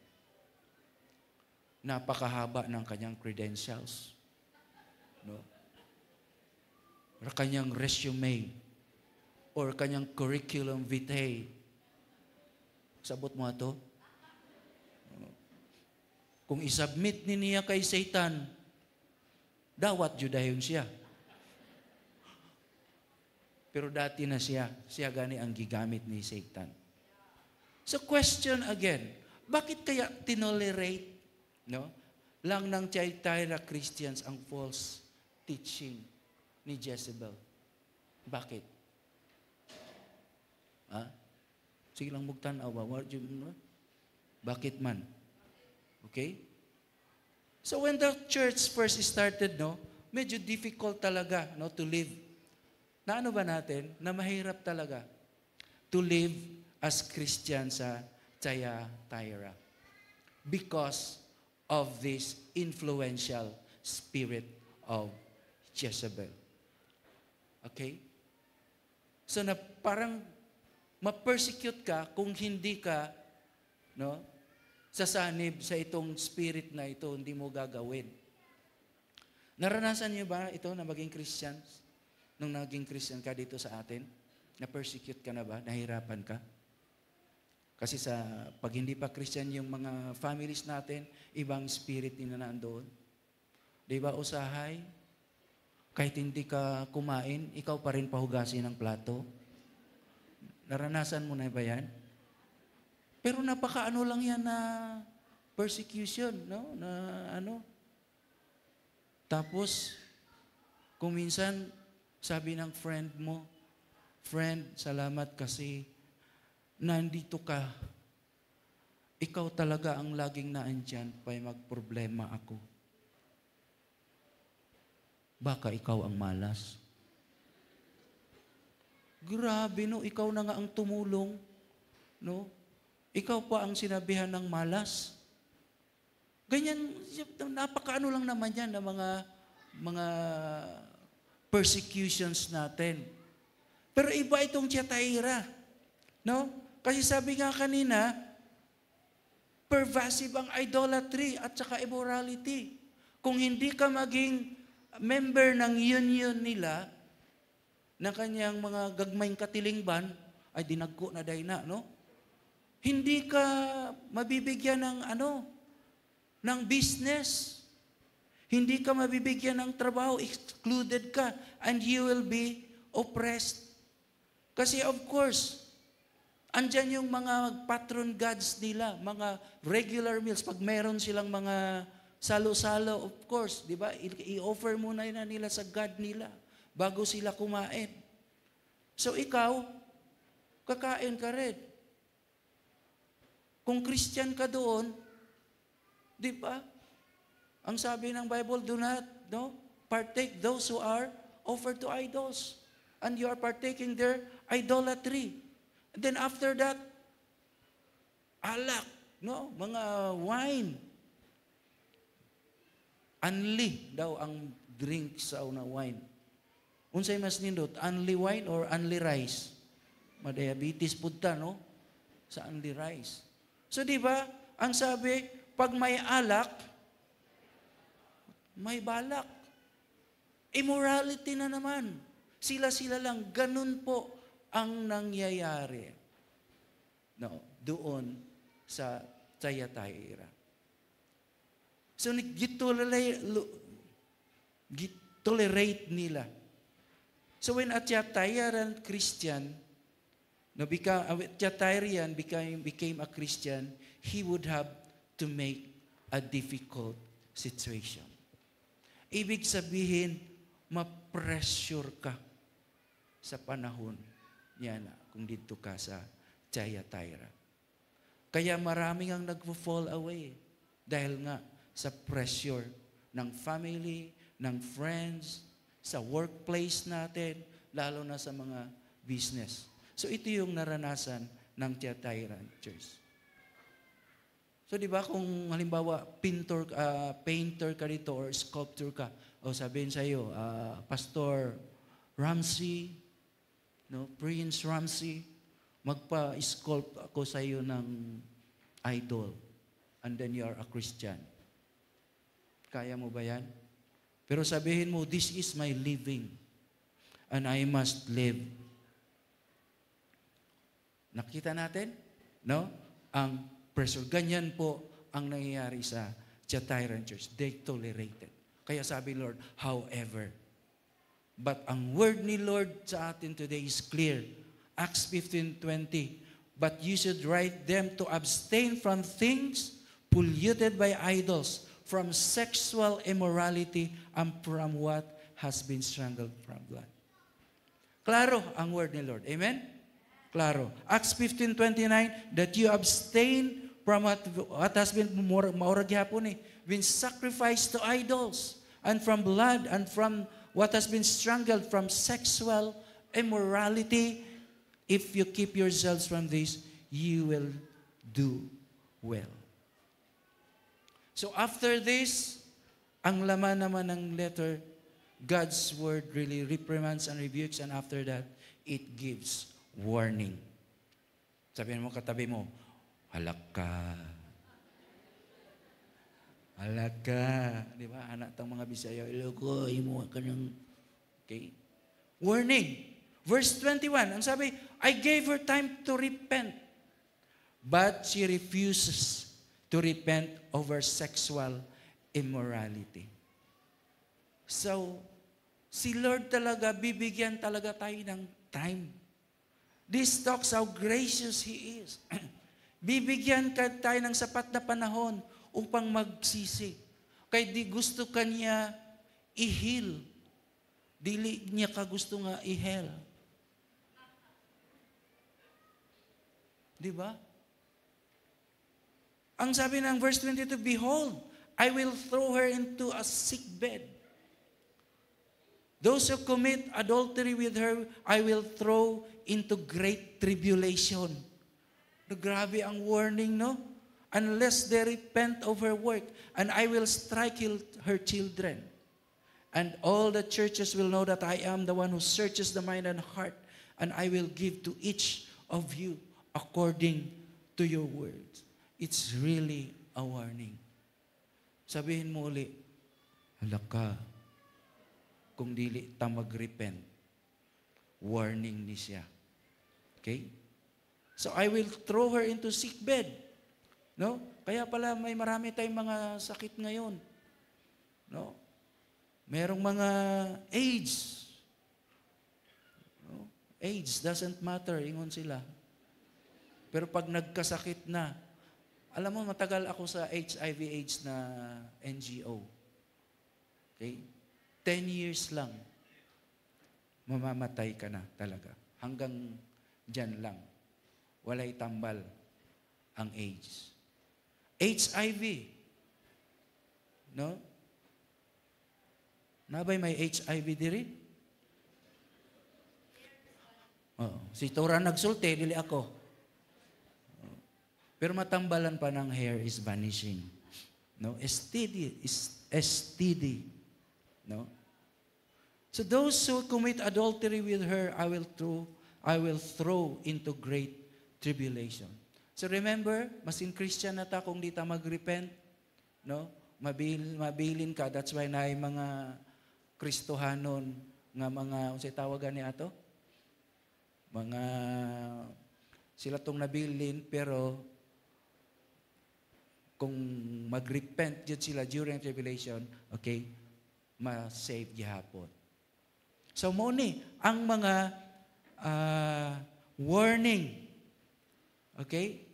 E: Napakahaba ng kanyang credentials. No? Or kanyang resume or kanyang curriculum vitae. Sabot mo ito? Kung isubmit niya kay Satan, dawat judayon siya. Pero dati na siya gani ang gigamit ni Satan. So question again, bakit kaya tinolerate lang ng Thyatira Christians ang false teaching ni Jezebel? Bakit? Sige lang mugtanaw ba? Bakit man? Okay? So when the church first started, medyo difficult talaga to live. Na ano ba natin? Na mahirap talaga to live as Christian sa Thyatira because of this influential spirit of Jezebel. Okay? So na parang ma-persecute ka kung hindi ka sasanib sa itong spirit na ito, hindi mo gagawin. Naranasan niyo ba ito na maging Christians? Nung naging Christian ka dito sa atin? Na-persecute ka na ba? Nahirapan ka? Kasi pag hindi pa Christian yung mga families natin, ibang spirit din na nandoon. Di ba, usahay? Kahit hindi ka kumain, ikaw pa rin pahugasin ng plato. Naranasan mo na ba yan? Pero napakaano lang yan na persecution, Tapos, kung minsan, sabi ng friend mo, friend, salamat kasi nandito ka. Ikaw talaga ang laging naandyan pa'y magproblema ako. Baka ikaw ang malas. Grabe, ikaw na nga ang tumulong. Ikaw pa ang sinabihan ng malas. Ganyan, napakaano lang naman yan na mga persecutions natin. Pero iba itong Thyatira. Kasi sabi nga kanina, pervasive ang idolatry at saka immorality. Kung hindi ka maging member ng union nila, na kanyang mga gagmayng katilingban, ay dinagko na day na, Hindi ka mabibigyan ng business. Hindi ka mabibigyan ng trabaho, excluded ka, and you will be oppressed. Kasi of course, andyan yung mga patron gods nila, mga regular meals, pag meron silang mga salo-salo, of course, di ba? I-offer muna na nila sa God nila bago sila kumain. So ikaw, kakain ka rin. Kung Christian ka doon, di ba? Ang sabi ng Bible, do not partake those who are offered to idols. And you are partaking their idolatry. And then after that, alak, mga wine. Unli daw ang drink sa una wine. Unsay mas nindot, unli wine or unli rice? Madiabetes punta, sa unli rice. So di ba, ang sabi, pag may alak, may balak. Immorality na naman. Sila-sila lang. Ganun po ang nangyayari. Doon sa Thyatira. So, gitolerate nila. So, when a Thyatiran Christian, Thyatirian became a Christian, he would have to make a difficult situation. Ibig sabihin, ma-pressure ka sa panahon niya na kung dito ka sa Thyatira. Kaya maraming ang nag-fall away dahil nga sa pressure ng family, ng friends, sa workplace natin, lalo na sa mga business. So ito yung naranasan ng Thyatira Church. So di ba kung halimbawa painter ka dito or sculptor ka, o sabihin sa iyo, Pastor Ramsey, Prince Ramsey, magpa-sculpt ako sa iyo ng idol. And then you are a Christian. Kaya mo ba yan? Pero sabihin mo, this is my living. And I must live. Nakita natin? No? Ang pressure. Ganyan po ang nangyayari sa Thyatira Church. They tolerated. Kaya sabi Lord, however. But ang word ni Lord sa atin today is clear. Acts 15:20. But you should write them to abstain from things polluted by idols, from sexual immorality, and from what has been strangled from blood. Klaro ang word ni Lord. Amen? Klaro. Acts 15:29, that you abstain from what has been, maurag yapon been sacrificed to idols, and from blood, and from what has been strangled, from sexual immorality. If you keep yourselves from this, you will do well. So after this, ang laman naman ng letter, God's word really reprimands and rebukes, and after that, it gives warning. Sabihin mo katabi mo, halak ka. Halak ka. Di ba? Anak tang mga Bisaya, iloko, imo ka ng... Okay? Warning. Verse 21, ang sabi, I gave her time to repent, but she refuses to repent over sexual immorality. So, si Lord talaga, bibigyan talaga tayo ng time. This talks how gracious He is. Bibigyan ka tayo ng sapat na panahon upang magsisi. Kaya di gusto ka niya i-heal. Dili niya ka gusto nga i-hell. Di ba? Ang sabi ng verse 22, behold, I will throw her into a sick bed. Those who commit adultery with her, I will throw into great tribulation. Grabe ang warning, no? Unless they repent of her work, and I will strike her children. And all the churches will know that I am the one who searches the mind and heart, and I will give to each of you according to your words. It's really a warning. Sabihin mo uli, hala ka, kung dili ta mag-repent, warning ni siya. Okay? So I will throw her into sick bed. No? Kaya pala may marami tayong mga sakit ngayon. No? Merong mga AIDS. No? AIDS doesn't matter, ingon sila. Pero pag nagkasakit na, alam mo, matagal ako sa HIV/AIDS na NGO. Okay? 10 years lang, mamamatay ka na talaga. Hanggang dyan lang. Walay tambal ang AIDS. HIV. No? Nabay may HIV diri? Oh, si Tora nagsulti, dili ako. Pero matambalan pa ng hair is vanishing. No? STD. No? So those who commit adultery with her, I will throw into great tribulation. So remember, masin Christian na ta kung di ta mag-repent, no? Mabilin ka. That's why na mga Kristohanon nga mga, unsay tawagan ni ato? Mga sila tong nabilin, pero kung mag-repent yun sila during tribulation, okay, ma-save gihapon. So mo ni ang mga warning. Okay?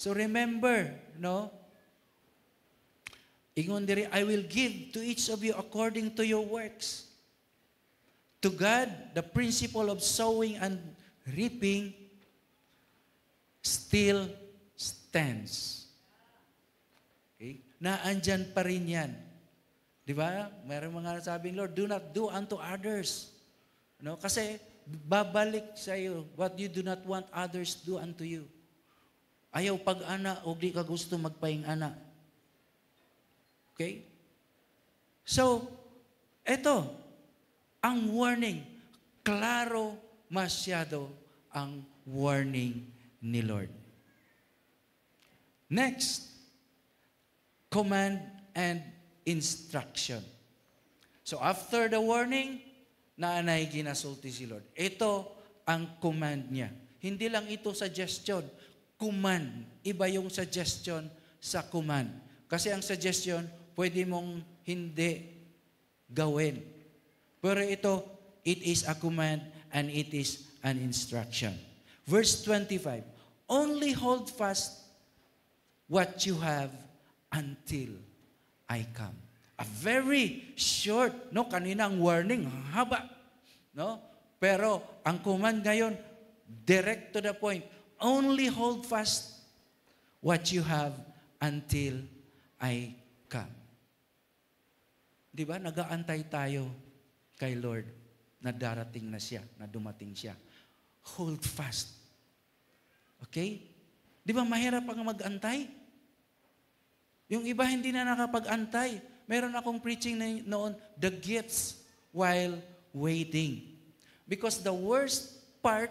E: So remember, no? Ingon diri, I will give to each of you according to your works. To God, the principle of sowing and reaping still stands. Okay? Naandyan pa rin yan. Di ba? Mayroong mga sabing, Lord, do not do unto others. No? Kasi babalik sa iyo what you do not want others do unto you. Ayaw pag-ana o di ka gusto magpaing-ana. Okay? So, eto, ang warning, klaro masyado ang warning ni Lord. Next, command and instruction. So after the warning, naanay ginasulti si Lord. Ito ang command niya. Hindi lang ito suggestion, command. Iba yung suggestion sa command. Kasi ang suggestion, pwede mong hindi gawin. Pero ito, it is a command and it is an instruction. Verse 25, only hold fast what you have until I come. A very short, no? Kaninang warning, haba. No? Pero ang command ngayon, direct to the point. Only hold fast what you have until I come. Di ba? Nag-aantay tayo kay Lord na darating na siya, na dumating siya. Hold fast. Okay? Di ba mahirap ang mag-antay? Yung iba hindi na nakapag-antay. Meron akong preaching noon, the gifts while waiting. Because the worst part,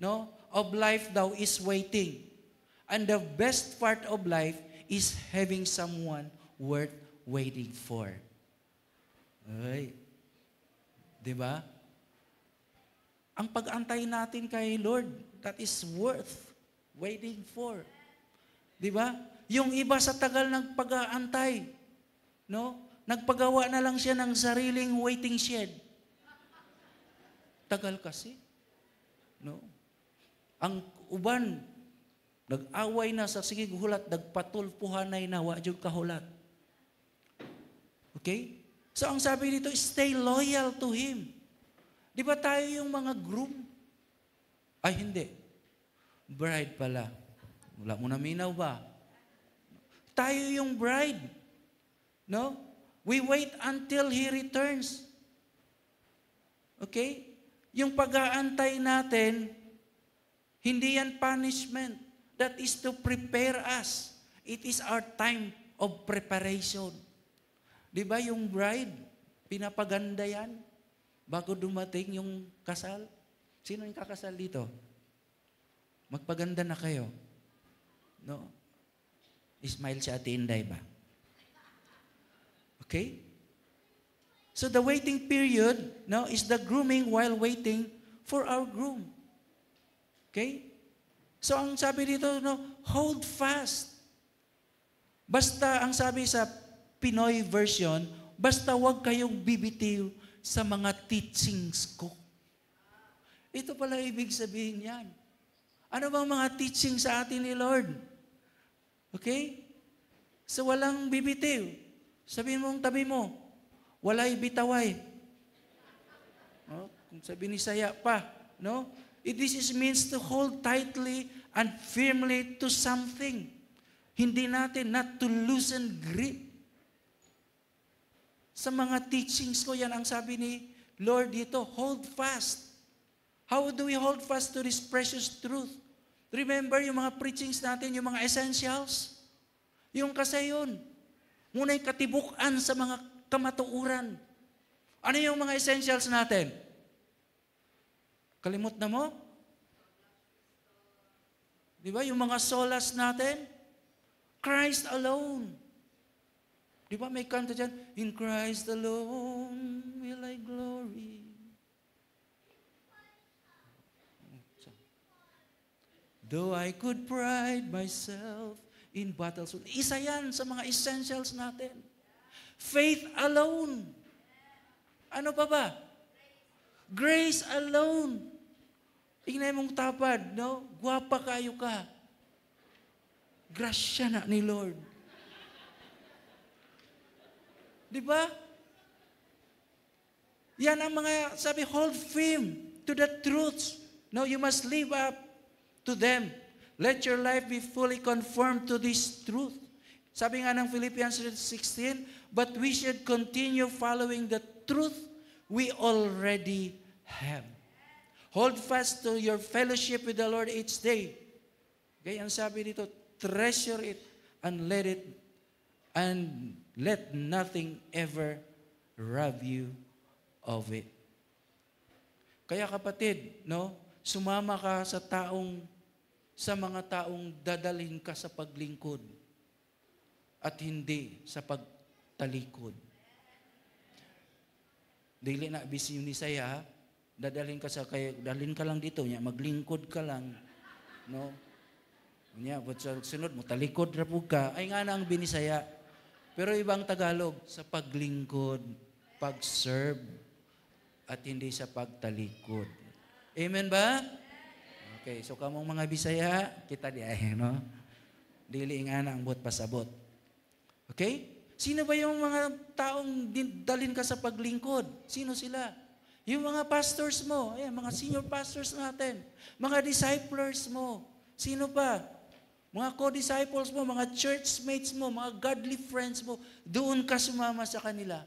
E: no, of life daw is waiting. And the best part of life is having someone worth waiting for. Ay. 'Di ba? Ang pag-antay natin kay Lord, that is worth waiting for. 'Di ba? Yung iba sa tagal ng pag-aantay, no? Nagpagawa na lang siya ng sariling waiting shed. Tagal kasi. No? Ang uban, nag-away na sa sige hulat, nagpatulpuhanay na, wa jud kahulat. Okay? So ang sabi dito, stay loyal to Him. Di ba tayo yung mga groom? Ay, hindi. Bride pala. Wala mo na minaw ba? Tayo yung bride. No? We wait until He returns. Okay? Yung pag-aantay natin, hindi yan punishment. That is to prepare us. It is our time of preparation. Di ba yung bride, pinapaganda yan bago dumating yung kasal? Sino yung kakasal dito? Magpaganda na kayo. No? Ismail si Ate Inday ba? Okay? So the waiting period, no, is the grooming while waiting for our groom. Okay? So ang sabi dito, no, hold fast. Basta ang sabi sa Pinoy version, basta wag kayong bibitiw sa mga teachings ko. Ito pala ibig sabihin yan. Ano bang mga teaching sa atin ni Lord? Okay? So walang bibitiw. Sabihin mong tabi mo, walay bitaway. No? Kung sabi ni Saya pa, no? This means to hold tightly and firmly to something. Hindi natin, not to loosen grip. Sa mga teachings ko, yan ang sabi ni Lord dito, hold fast. How do we hold fast to this precious truth? Remember yung mga preachings natin, yung mga essentials? Yung kasi yun. Muna'y katibukan sa mga kamatuuran. Ano yung mga essentials natin? Kalimut na mo? Di ba? Yung mga solas natin? Christ alone. Di ba may kanta dyan? In Christ alone will I glory. Though I could pride myself in battles. Isa yan sa mga essentials natin. Faith alone. Ano pa ba? Grace alone. Tingnan mong tapad, no? Gwapa kayo ka. Grasya na ni Lord. Di ba? Yan ang mga, sabi, hold firm to the truths. No, you must live up to them. Let your life be fully conformed to this truth. Sabi nga ng Philippians 16, but we should continue following the truth we already have. Hold fast to your fellowship with the Lord each day. Okay, ang sabi dito, treasure it and let nothing ever rob you of it. Kaya kapatid, no, sumama ka sa mga taong dadalhin ka sa paglingkod at hindi sa pagtalikod. Dili na bisyo ni saya, dadalhin ka lang dito niya, maglingkod ka lang, no? Niya, but sa sunod mo talikod ra pud ka, ay nga na ang binisaya. Pero ibang Tagalog, sa paglingkod, pag-serve, at hindi sa pagtalikod. Amen ba? Okay, so kamong mga Bisaya, kita di ay, no? Dili nga na ang buot pasabot. Okay? Sino ba yung mga taong dalhin ka sa paglingkod? Sino sila? Yung mga pastors mo, ayan, mga senior pastors natin, mga disciples mo, sino pa? Mga co-disciples mo, mga church mates mo, mga godly friends mo, doon ka sumama sa kanila.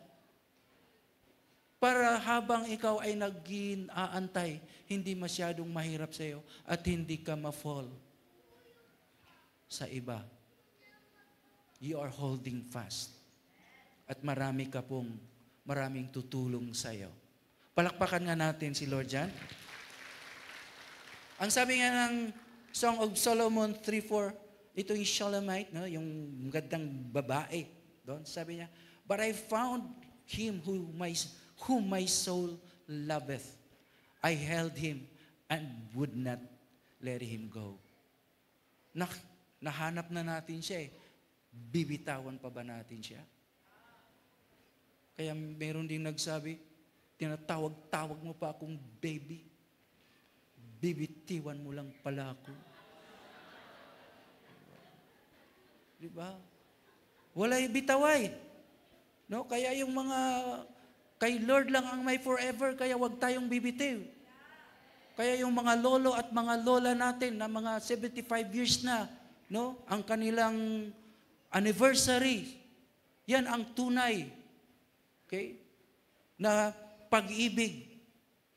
E: Para habang ikaw ay nag-aantay, hindi masyadong mahirap sa iyo at hindi ka ma-fall sa iba. You are holding fast. At maraming tutulong sa iyo. Palakpakan nga natin si Lord Jan. Ang sabi nga ng Song of Solomon 3:4, ito yung Shulamite, no? Yung gandang babae. Doon, sabi niya, but I found him whom my soul loveth. I held him and would not let him go. Nahanap na natin siya eh. Bibitawan pa ba natin siya? Kaya meron din nagsabi, tinatawag-tawag mo pa akong baby. Bibitiwan mo lang pala ako. Diba? Walay bitaway. No? Kaya yung mga, kay Lord lang ang may forever, kaya wag tayong bibitiw. Kaya yung mga lolo at mga lola natin na mga 75 years na, no? Ang kanilang anniversary, yan ang tunay. Okay? Na pag-ibig.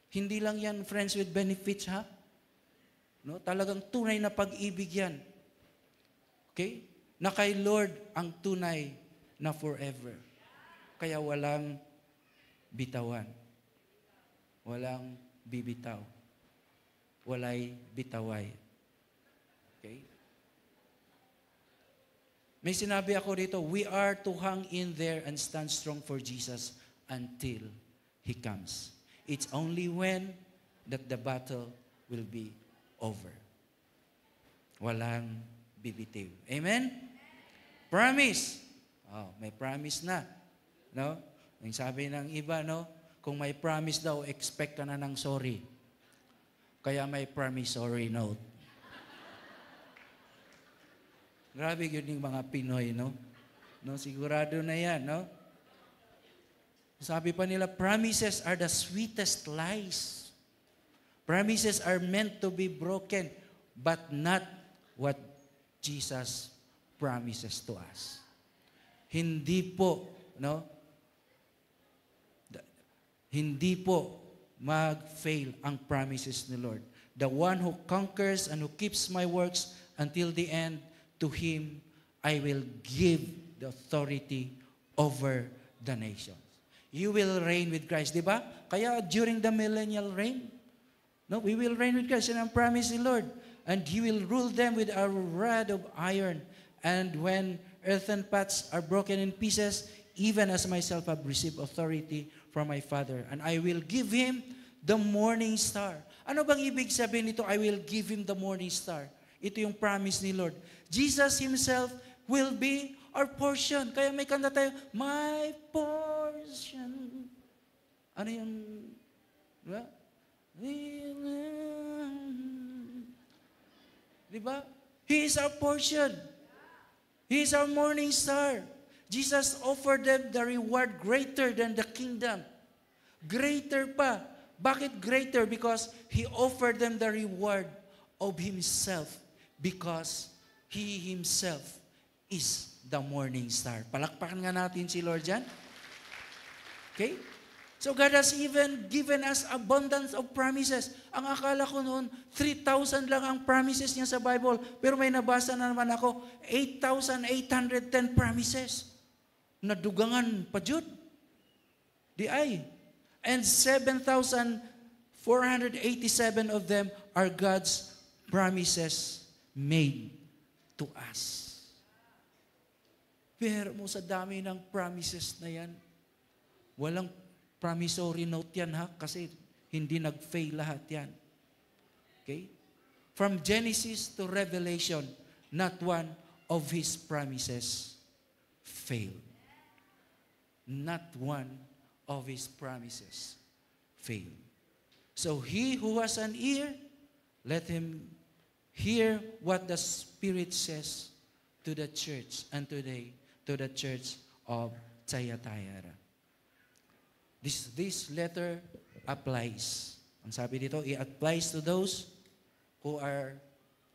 E: Hindi lang yan friends with benefits, ha? No? Talagang tunay na pag-ibig yan. Okay? Na kay Lord ang tunay na forever. Kaya walang bitawan. Walang bibitaw. Walay bitaway. Okay? May sinabi ako dito, we are to hang in there and stand strong for Jesus until He comes. It's only when that the battle will be over. Walang bibitiw. Amen? Promise. Oh, may promise na. No? Yung sabi ng iba, no? Kung may promise daw, expect ka na ng sorry. Kaya may promissory note. Grabe yun yung mga Pinoy, no? No, sigurado na yan, no? Sabi pa nila, promises are the sweetest lies. Promises are meant to be broken, but not what Jesus promises to us. Hindi po, no? Hindi po mag-fail ang promises ni Lord. The one who conquers and who keeps my works until the end, to him I will give the authority over the nations. You will reign with Christ, di ba? Kaya during the millennial reign, no, we will reign with Christ, and ang promise ni Lord, and He will rule them with a rod of iron, and when earthen pots are broken in pieces, even as myself have received authority from my Father, and I will give him the morning star. Ano bang ibig sabihin nito, I will give him the morning star? Ito yung promise ni Lord. Jesus Himself will be our portion. Kaya may kanta tayo, my portion. Ano yung, diba? Diba? He is our portion. He is our morning star. Jesus offered them the reward greater than the kingdom. Greater pa. Bakit greater? Because He offered them the reward of Himself. Because He Himself is the morning star. Palakpakan nga natin si Lord dyan. Okay? So God has even given us abundance of promises. Ang akala ko noon, 3,000 lang ang promises niya sa Bible. Pero may nabasa na naman ako, 8,810 promises. Nadugangan pa jud. Di ay. And 7,487 of them are God's promises made to us. Pero mo sa dami ng promises na yan, walang promissory note yan ha, kasi hindi nag-fail lahat yan. Okay? From Genesis to Revelation, not one of His promises failed. Not one of His promises failed. So he who has an ear, let him hear what the Spirit says to the church and today to the church of Thyatira. This letter applies. Ang sabi dito, it applies to those who are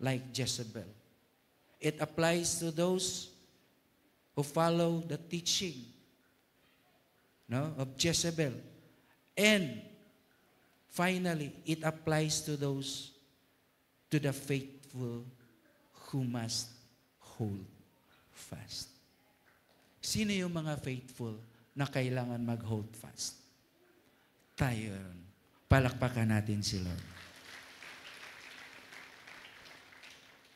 E: like Jezebel. It applies to those who follow the teaching of Jezebel. And finally, it applies to those, to the faithful who must hold fast. Sino yung mga faithful na kailangan mag-hold fast? Tayo. Palakpakan natin si Lord.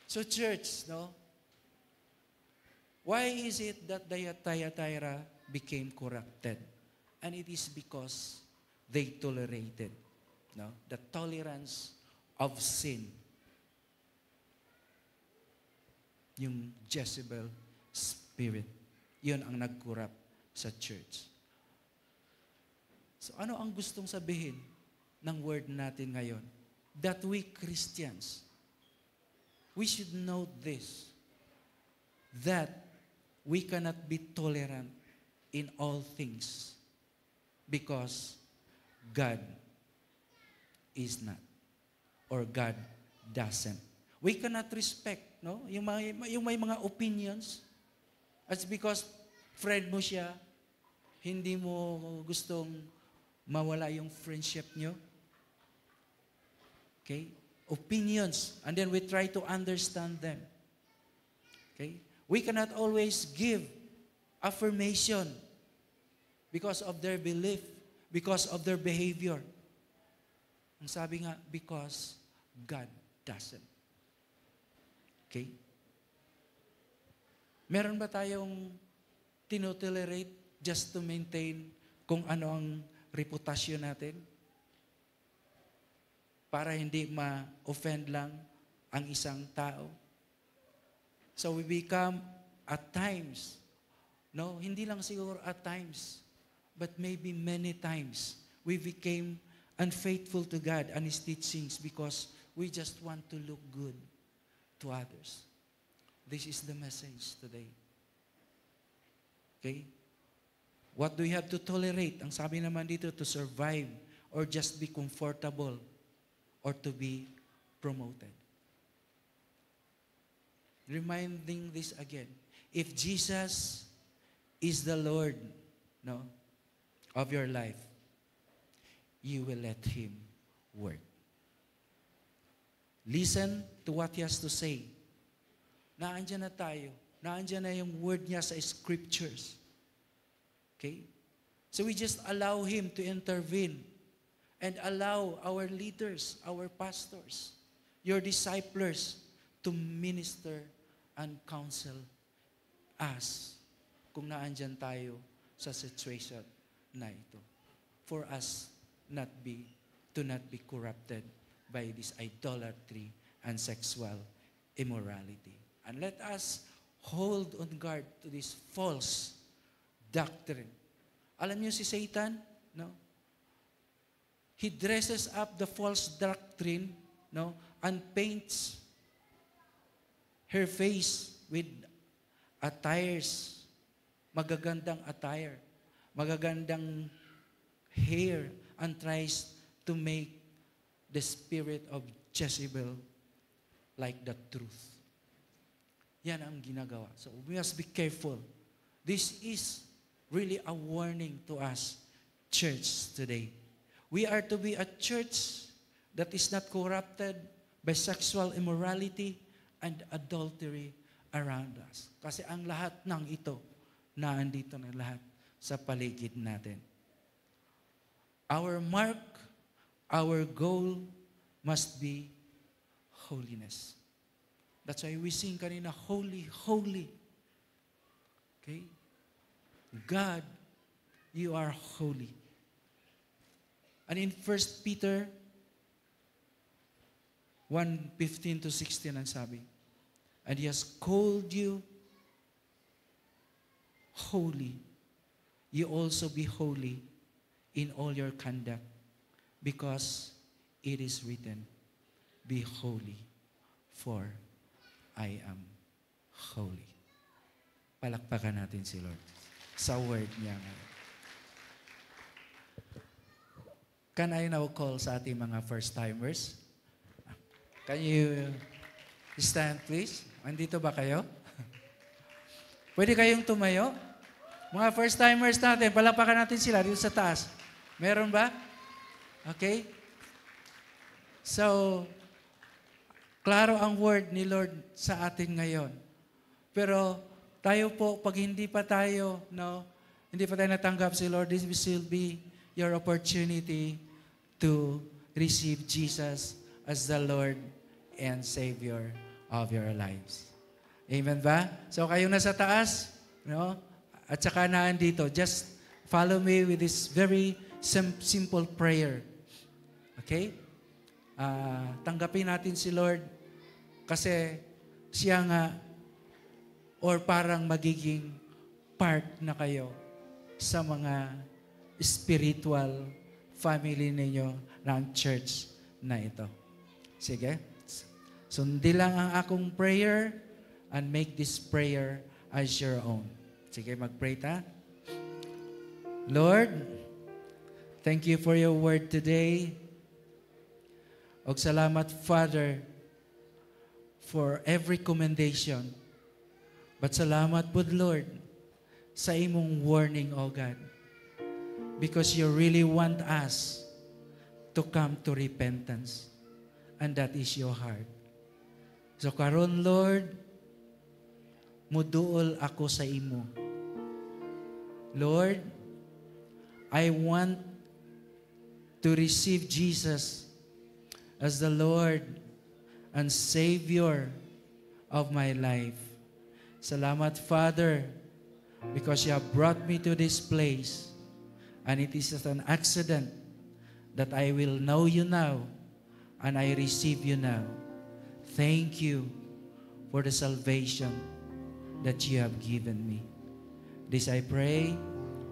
E: So church, why is it that Thyatira became corrupted? And it is because they tolerated the tolerance of sin. Yung Jezebel spirit. Yun ang nag-corrupt sa church. So ano ang gustong sabihin ng word natin ngayon? That we Christians, we should know this, that we cannot be tolerant in all things because God is not, or God doesn't. We cannot respect, yung may mga opinions. It's because friend mo siya, hindi mo gustong mawala yung friendship nyo. Okay? Opinions. And then we try to understand them. Okay? We cannot always give affirmation because of their belief, because of their behavior. Ang sabi nga, because God doesn't. Okay? Meron ba tayong tinotolerate just to maintain kung ano ang reputasyon natin? Para hindi ma-offend lang ang isang tao. So we become at times, hindi lang siguro at times, but maybe many times, we became unfaithful to God and His teachings because we just want to look good to others. This is the message today. Okay? What do you have to tolerate? Ang sabi naman dito, to survive or just be comfortable or to be promoted. Reminding this again. If Jesus is the Lord of your life, you will let Him work. Listen to what He has to say. Naandyan na tayo. Naandyan na yung word niya sa scriptures. Okay? So we just allow Him to intervene and allow our leaders, our pastors, your disciples to minister and counsel us kung naandyan tayo sa situation na ito. For us to not be corrupted by this idolatry and sexual immorality. And let us hold on guard to this false doctrine. Alam niyo si Satan, he dresses up the false doctrine, and paints her face with attires, magagandang attire, magagandang hair, and tries to make the spirit of Jezebel like the truth. Yan ang ginagawa. So we must be careful. This is really a warning to us, church today. We are to be a church that is not corrupted by sexual immorality and adultery around us. Kasi ang lahat ng ito, naandito na lahat sa paligid natin. Our mark, our goal must be holiness. That's why we sing kanina, holy, holy. Okay? God, you are holy. And in 1 Peter 1:15 to 16 ang sabi, and He has called you holy. You also be holy in all your conduct, because it is written, be holy, for I am holy. Palakpakan natin si Lord sa word niya. Can I now call sa ating mga first-timers? Can you stand, please? Andito ba kayo? Pwede kayong tumayo? Mga first-timers natin, palakpakan natin sila dito sa taas. Meron ba? Okay? So, klaro ang word ni Lord sa atin ngayon. Pero tayo po, pag hindi pa tayo natanggap si Lord, this will be your opportunity to receive Jesus as the Lord and Savior of your lives. Amen ba? So kayong nasa taas, at saka naandito, just follow me with this very simple prayer. Okay? Tanggapin natin si Lord kasi siya nga or parang magiging part na kayo sa mga spiritual family ninyo ng church na ito. Sige? Sundin lang ang akong prayer and make this prayer as your own. Sige, mag-pray ta. Lord, thank you for your word today. Og salamat, Father, for every commendation. But salamat po, Lord, sa imong warning, O God. Because you really want us to come to repentance. And that is your heart. So karon, Lord, muduol ako sa imo. Lord, I want to receive Jesus as the Lord and Savior of my life. Salamat, Father, because you have brought me to this place, and it is an accident that I will know you now and I receive you now. Thank you for the salvation that you have given me. This I pray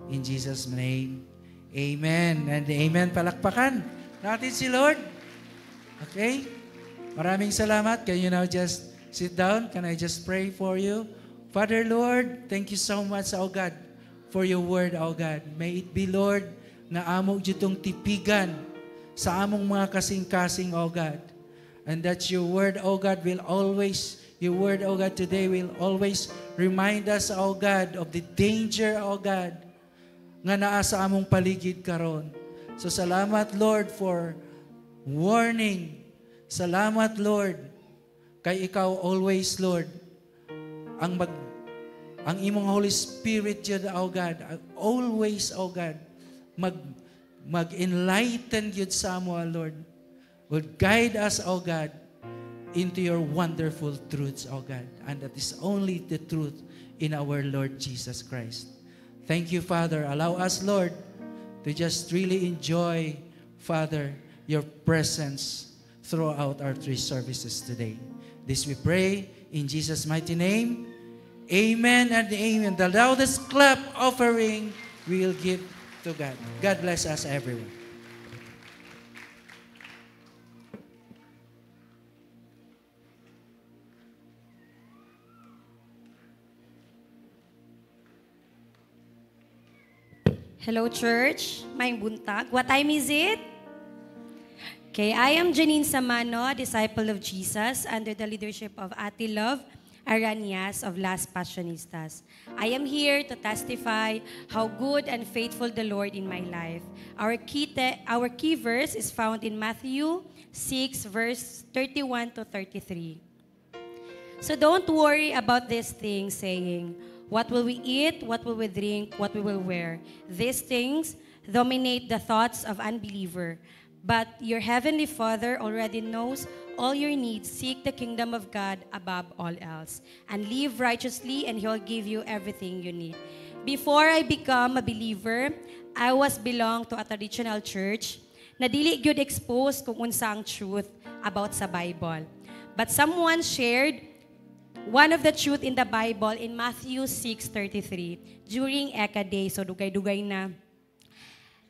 E: in Jesus' name. Amen and amen. Palakpakan natin si Lord. Okay? Maraming salamat. Can you now just sit down? Can I just pray for you? Father, Lord, thank you so much, O God, for your word, O God. May it be, Lord, na amo jutong tipigan sa among mga kasing-kasing, O God. And that your word, O God, will always, your word, O God, today will always remind us, O God, of the danger, O God, nga naa sa among paligid karon. So salamat, Lord, for warning. Salamat, Lord, kay ikaw always, Lord, ang imong Holy Spirit yun, O God, always, O God, mag-enlighten yun sa amo, Lord, will guide us, O God, into your wonderful truths, O God. And that is only the truth in our Lord Jesus Christ. Thank you, Father. Allow us, Lord, to just really enjoy, Father, your presence throughout our three services today. This we pray in Jesus' mighty name. Amen and amen. The loudest clap offering we will give to God. God bless us, everyone.
F: Hello, church. Maayong buntag. What time is it? Okay, I am Janine Samano, a disciple of Jesus, under the leadership of Ate Love. Aranias of Las Passionistas. I am here to testify how good and faithful the Lord in my life. Our key verse is found in Matthew 6, verse 31 to 33. So don't worry about these things, saying, what will we eat, what will we drink, what we will wear? These things dominate the thoughts of unbeliever. But your heavenly Father already knows all your needs. Seek the kingdom of God above all else, and live righteously, and He'll give you everything you need. Before I become a believer, I was belong to a traditional church na dili gyud exposed kung unsa ang truth about sa Bible. But someone shared one of the truth in the Bible in Matthew 6:33 during Eka Day, so dugay-dugay na.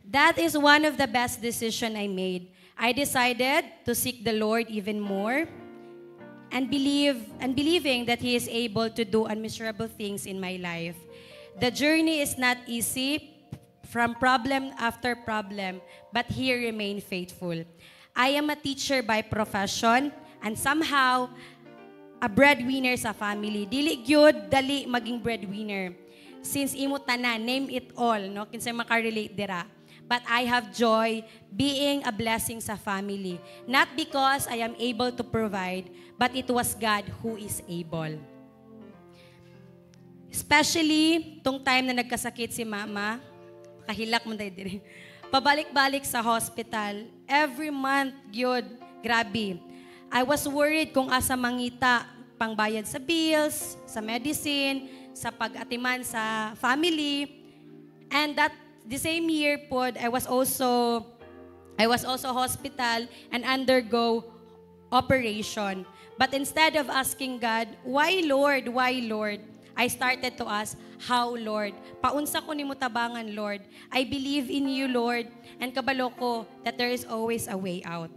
F: That is one of the best decisions I made. I decided to seek the Lord even more and believing that He is able to do unmeasurable things in my life. The journey is not easy, from problem after problem, but He remained faithful. I am a teacher by profession and somehow a breadwinner sa family. Dili gyud dali maging breadwinner. Since imo tanan, name it all, no? Kinsay makarelate dira. But I have joy being a blessing sa family. Not because I am able to provide, but it was God who is able. Especially, tong time na nagkasakit si mama, kahilak mo tayo din. Pabalik-balik sa hospital. Every month, yun, grabe. I was worried kung asa mangita pangbayad sa bills, sa medicine, sa pag-atiman sa family. And the same year po, I was also hospital and undergo operation. But instead of asking God, why Lord, I started to ask, how Lord? Paunsa ko ni mo tabangan, Lord. I believe in you, Lord, and kabalo ko that there is always a way out.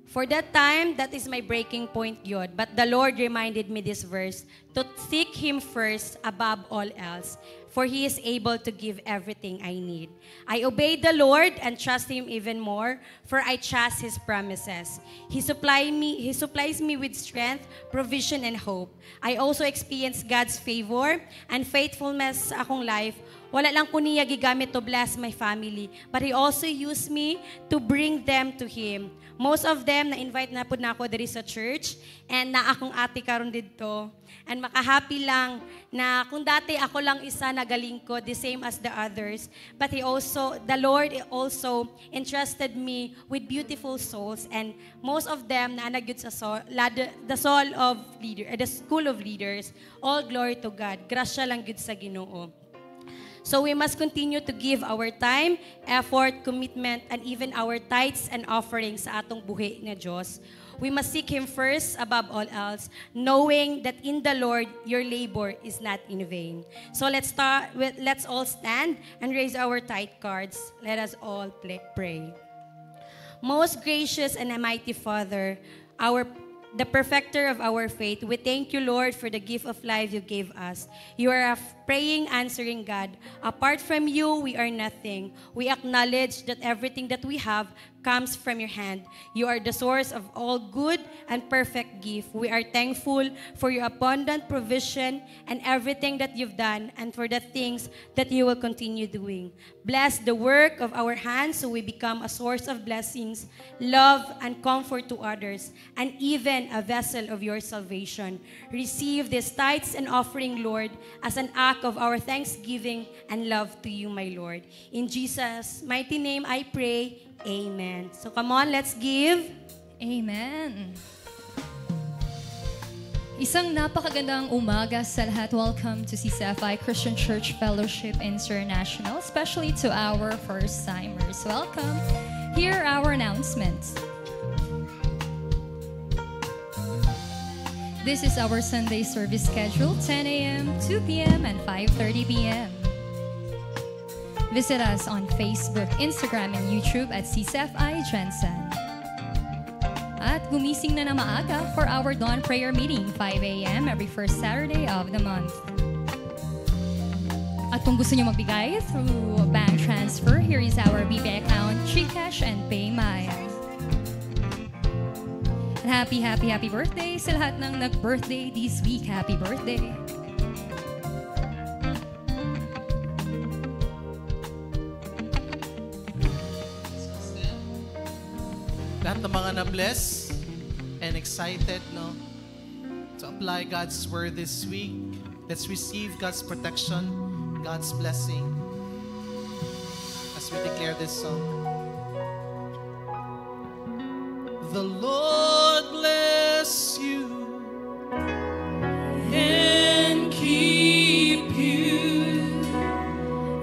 F: For that time, that is my breaking point yun. But the Lord reminded me this verse, to seek Him first above all else, for He is able to give everything I need. I obeyed the Lord and trust Him even more, for I trust His promises. He supplies me with strength, provision, and hope. I also experience God's favor and faithfulness sa akong life. Wala lang ko niya gigamit to bless my family, but He also used me to bring them to Him. Most of them, na-invite na po na ako diri sa church, and na akong ate karon dito. And makahappy lang na kung dati ako lang isa nagaling ko, the same as the others, but the Lord also entrusted me with beautiful souls, and most of them na nagyud sa the school of leaders. All glory to God. Grasya lang gyud sa Ginoo. So we must continue to give our time, effort, commitment, and even our tithes and offerings sa atong buhi nga Diyos. We must seek Him first above all else, knowing that in the Lord, your labor is not in vain. So let's all stand and raise our tithe cards. Let us all pray. Most gracious and mighty Father, the perfecter of our faith, we thank you, Lord, for the gift of life you gave us. You are a praying, answering God. Apart from you, we are nothing. We acknowledge that everything that we have comes from your hand. You are the source of all good and perfect gift. We are thankful for your abundant provision and everything that you've done and for the things that you will continue doing. Bless the work of our hands so we become a source of blessings, love, and comfort to others, and even a vessel of your salvation. Receive these tithes and offering, Lord, as an act of our thanksgiving and love to you, my Lord. In Jesus' mighty name I pray, amen. So come on, let's give.
B: Amen. Isang napakagandang umaga sa lahat. Welcome to CCFI Christian Church Fellowship International, especially to our first-timers. Welcome. Here are our announcements. This is our Sunday service schedule, 10 a.m., 2 p.m., and 5:30 p.m. Visit us on Facebook, Instagram, and YouTube at CCFI Jensen. At gumising na maaga for our dawn prayer meeting, 5 a.m. every first Saturday of the month. At kung gusto nyo magbigay through bank transfer, here is our BPI account, GCash, and PayMaya. And happy birthday sa lahat ng nag-birthday this week. Happy birthday.
G: Lahat ng mga na-bless and excited, no, to apply God's word this week. Let's receive God's protection, God's blessing as we declare this song. The Lord bless you and keep you,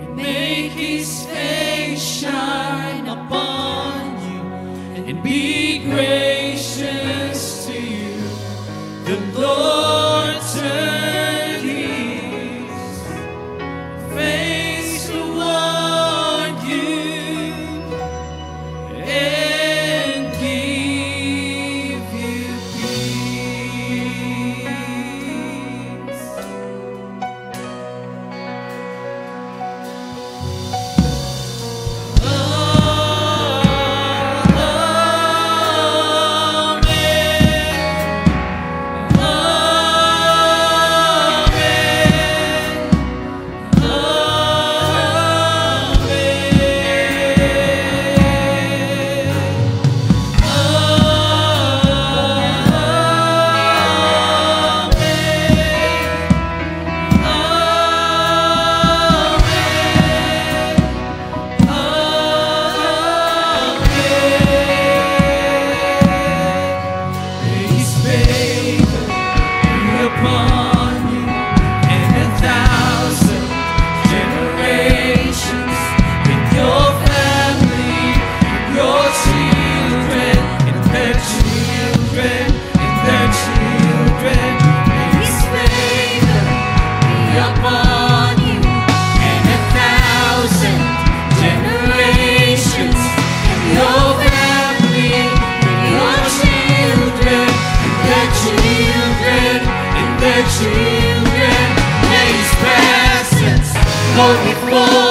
G: and make His face shine upon you, and be gracious to you. The Lord turn His face toward you and give you peace. Children, may His presence go before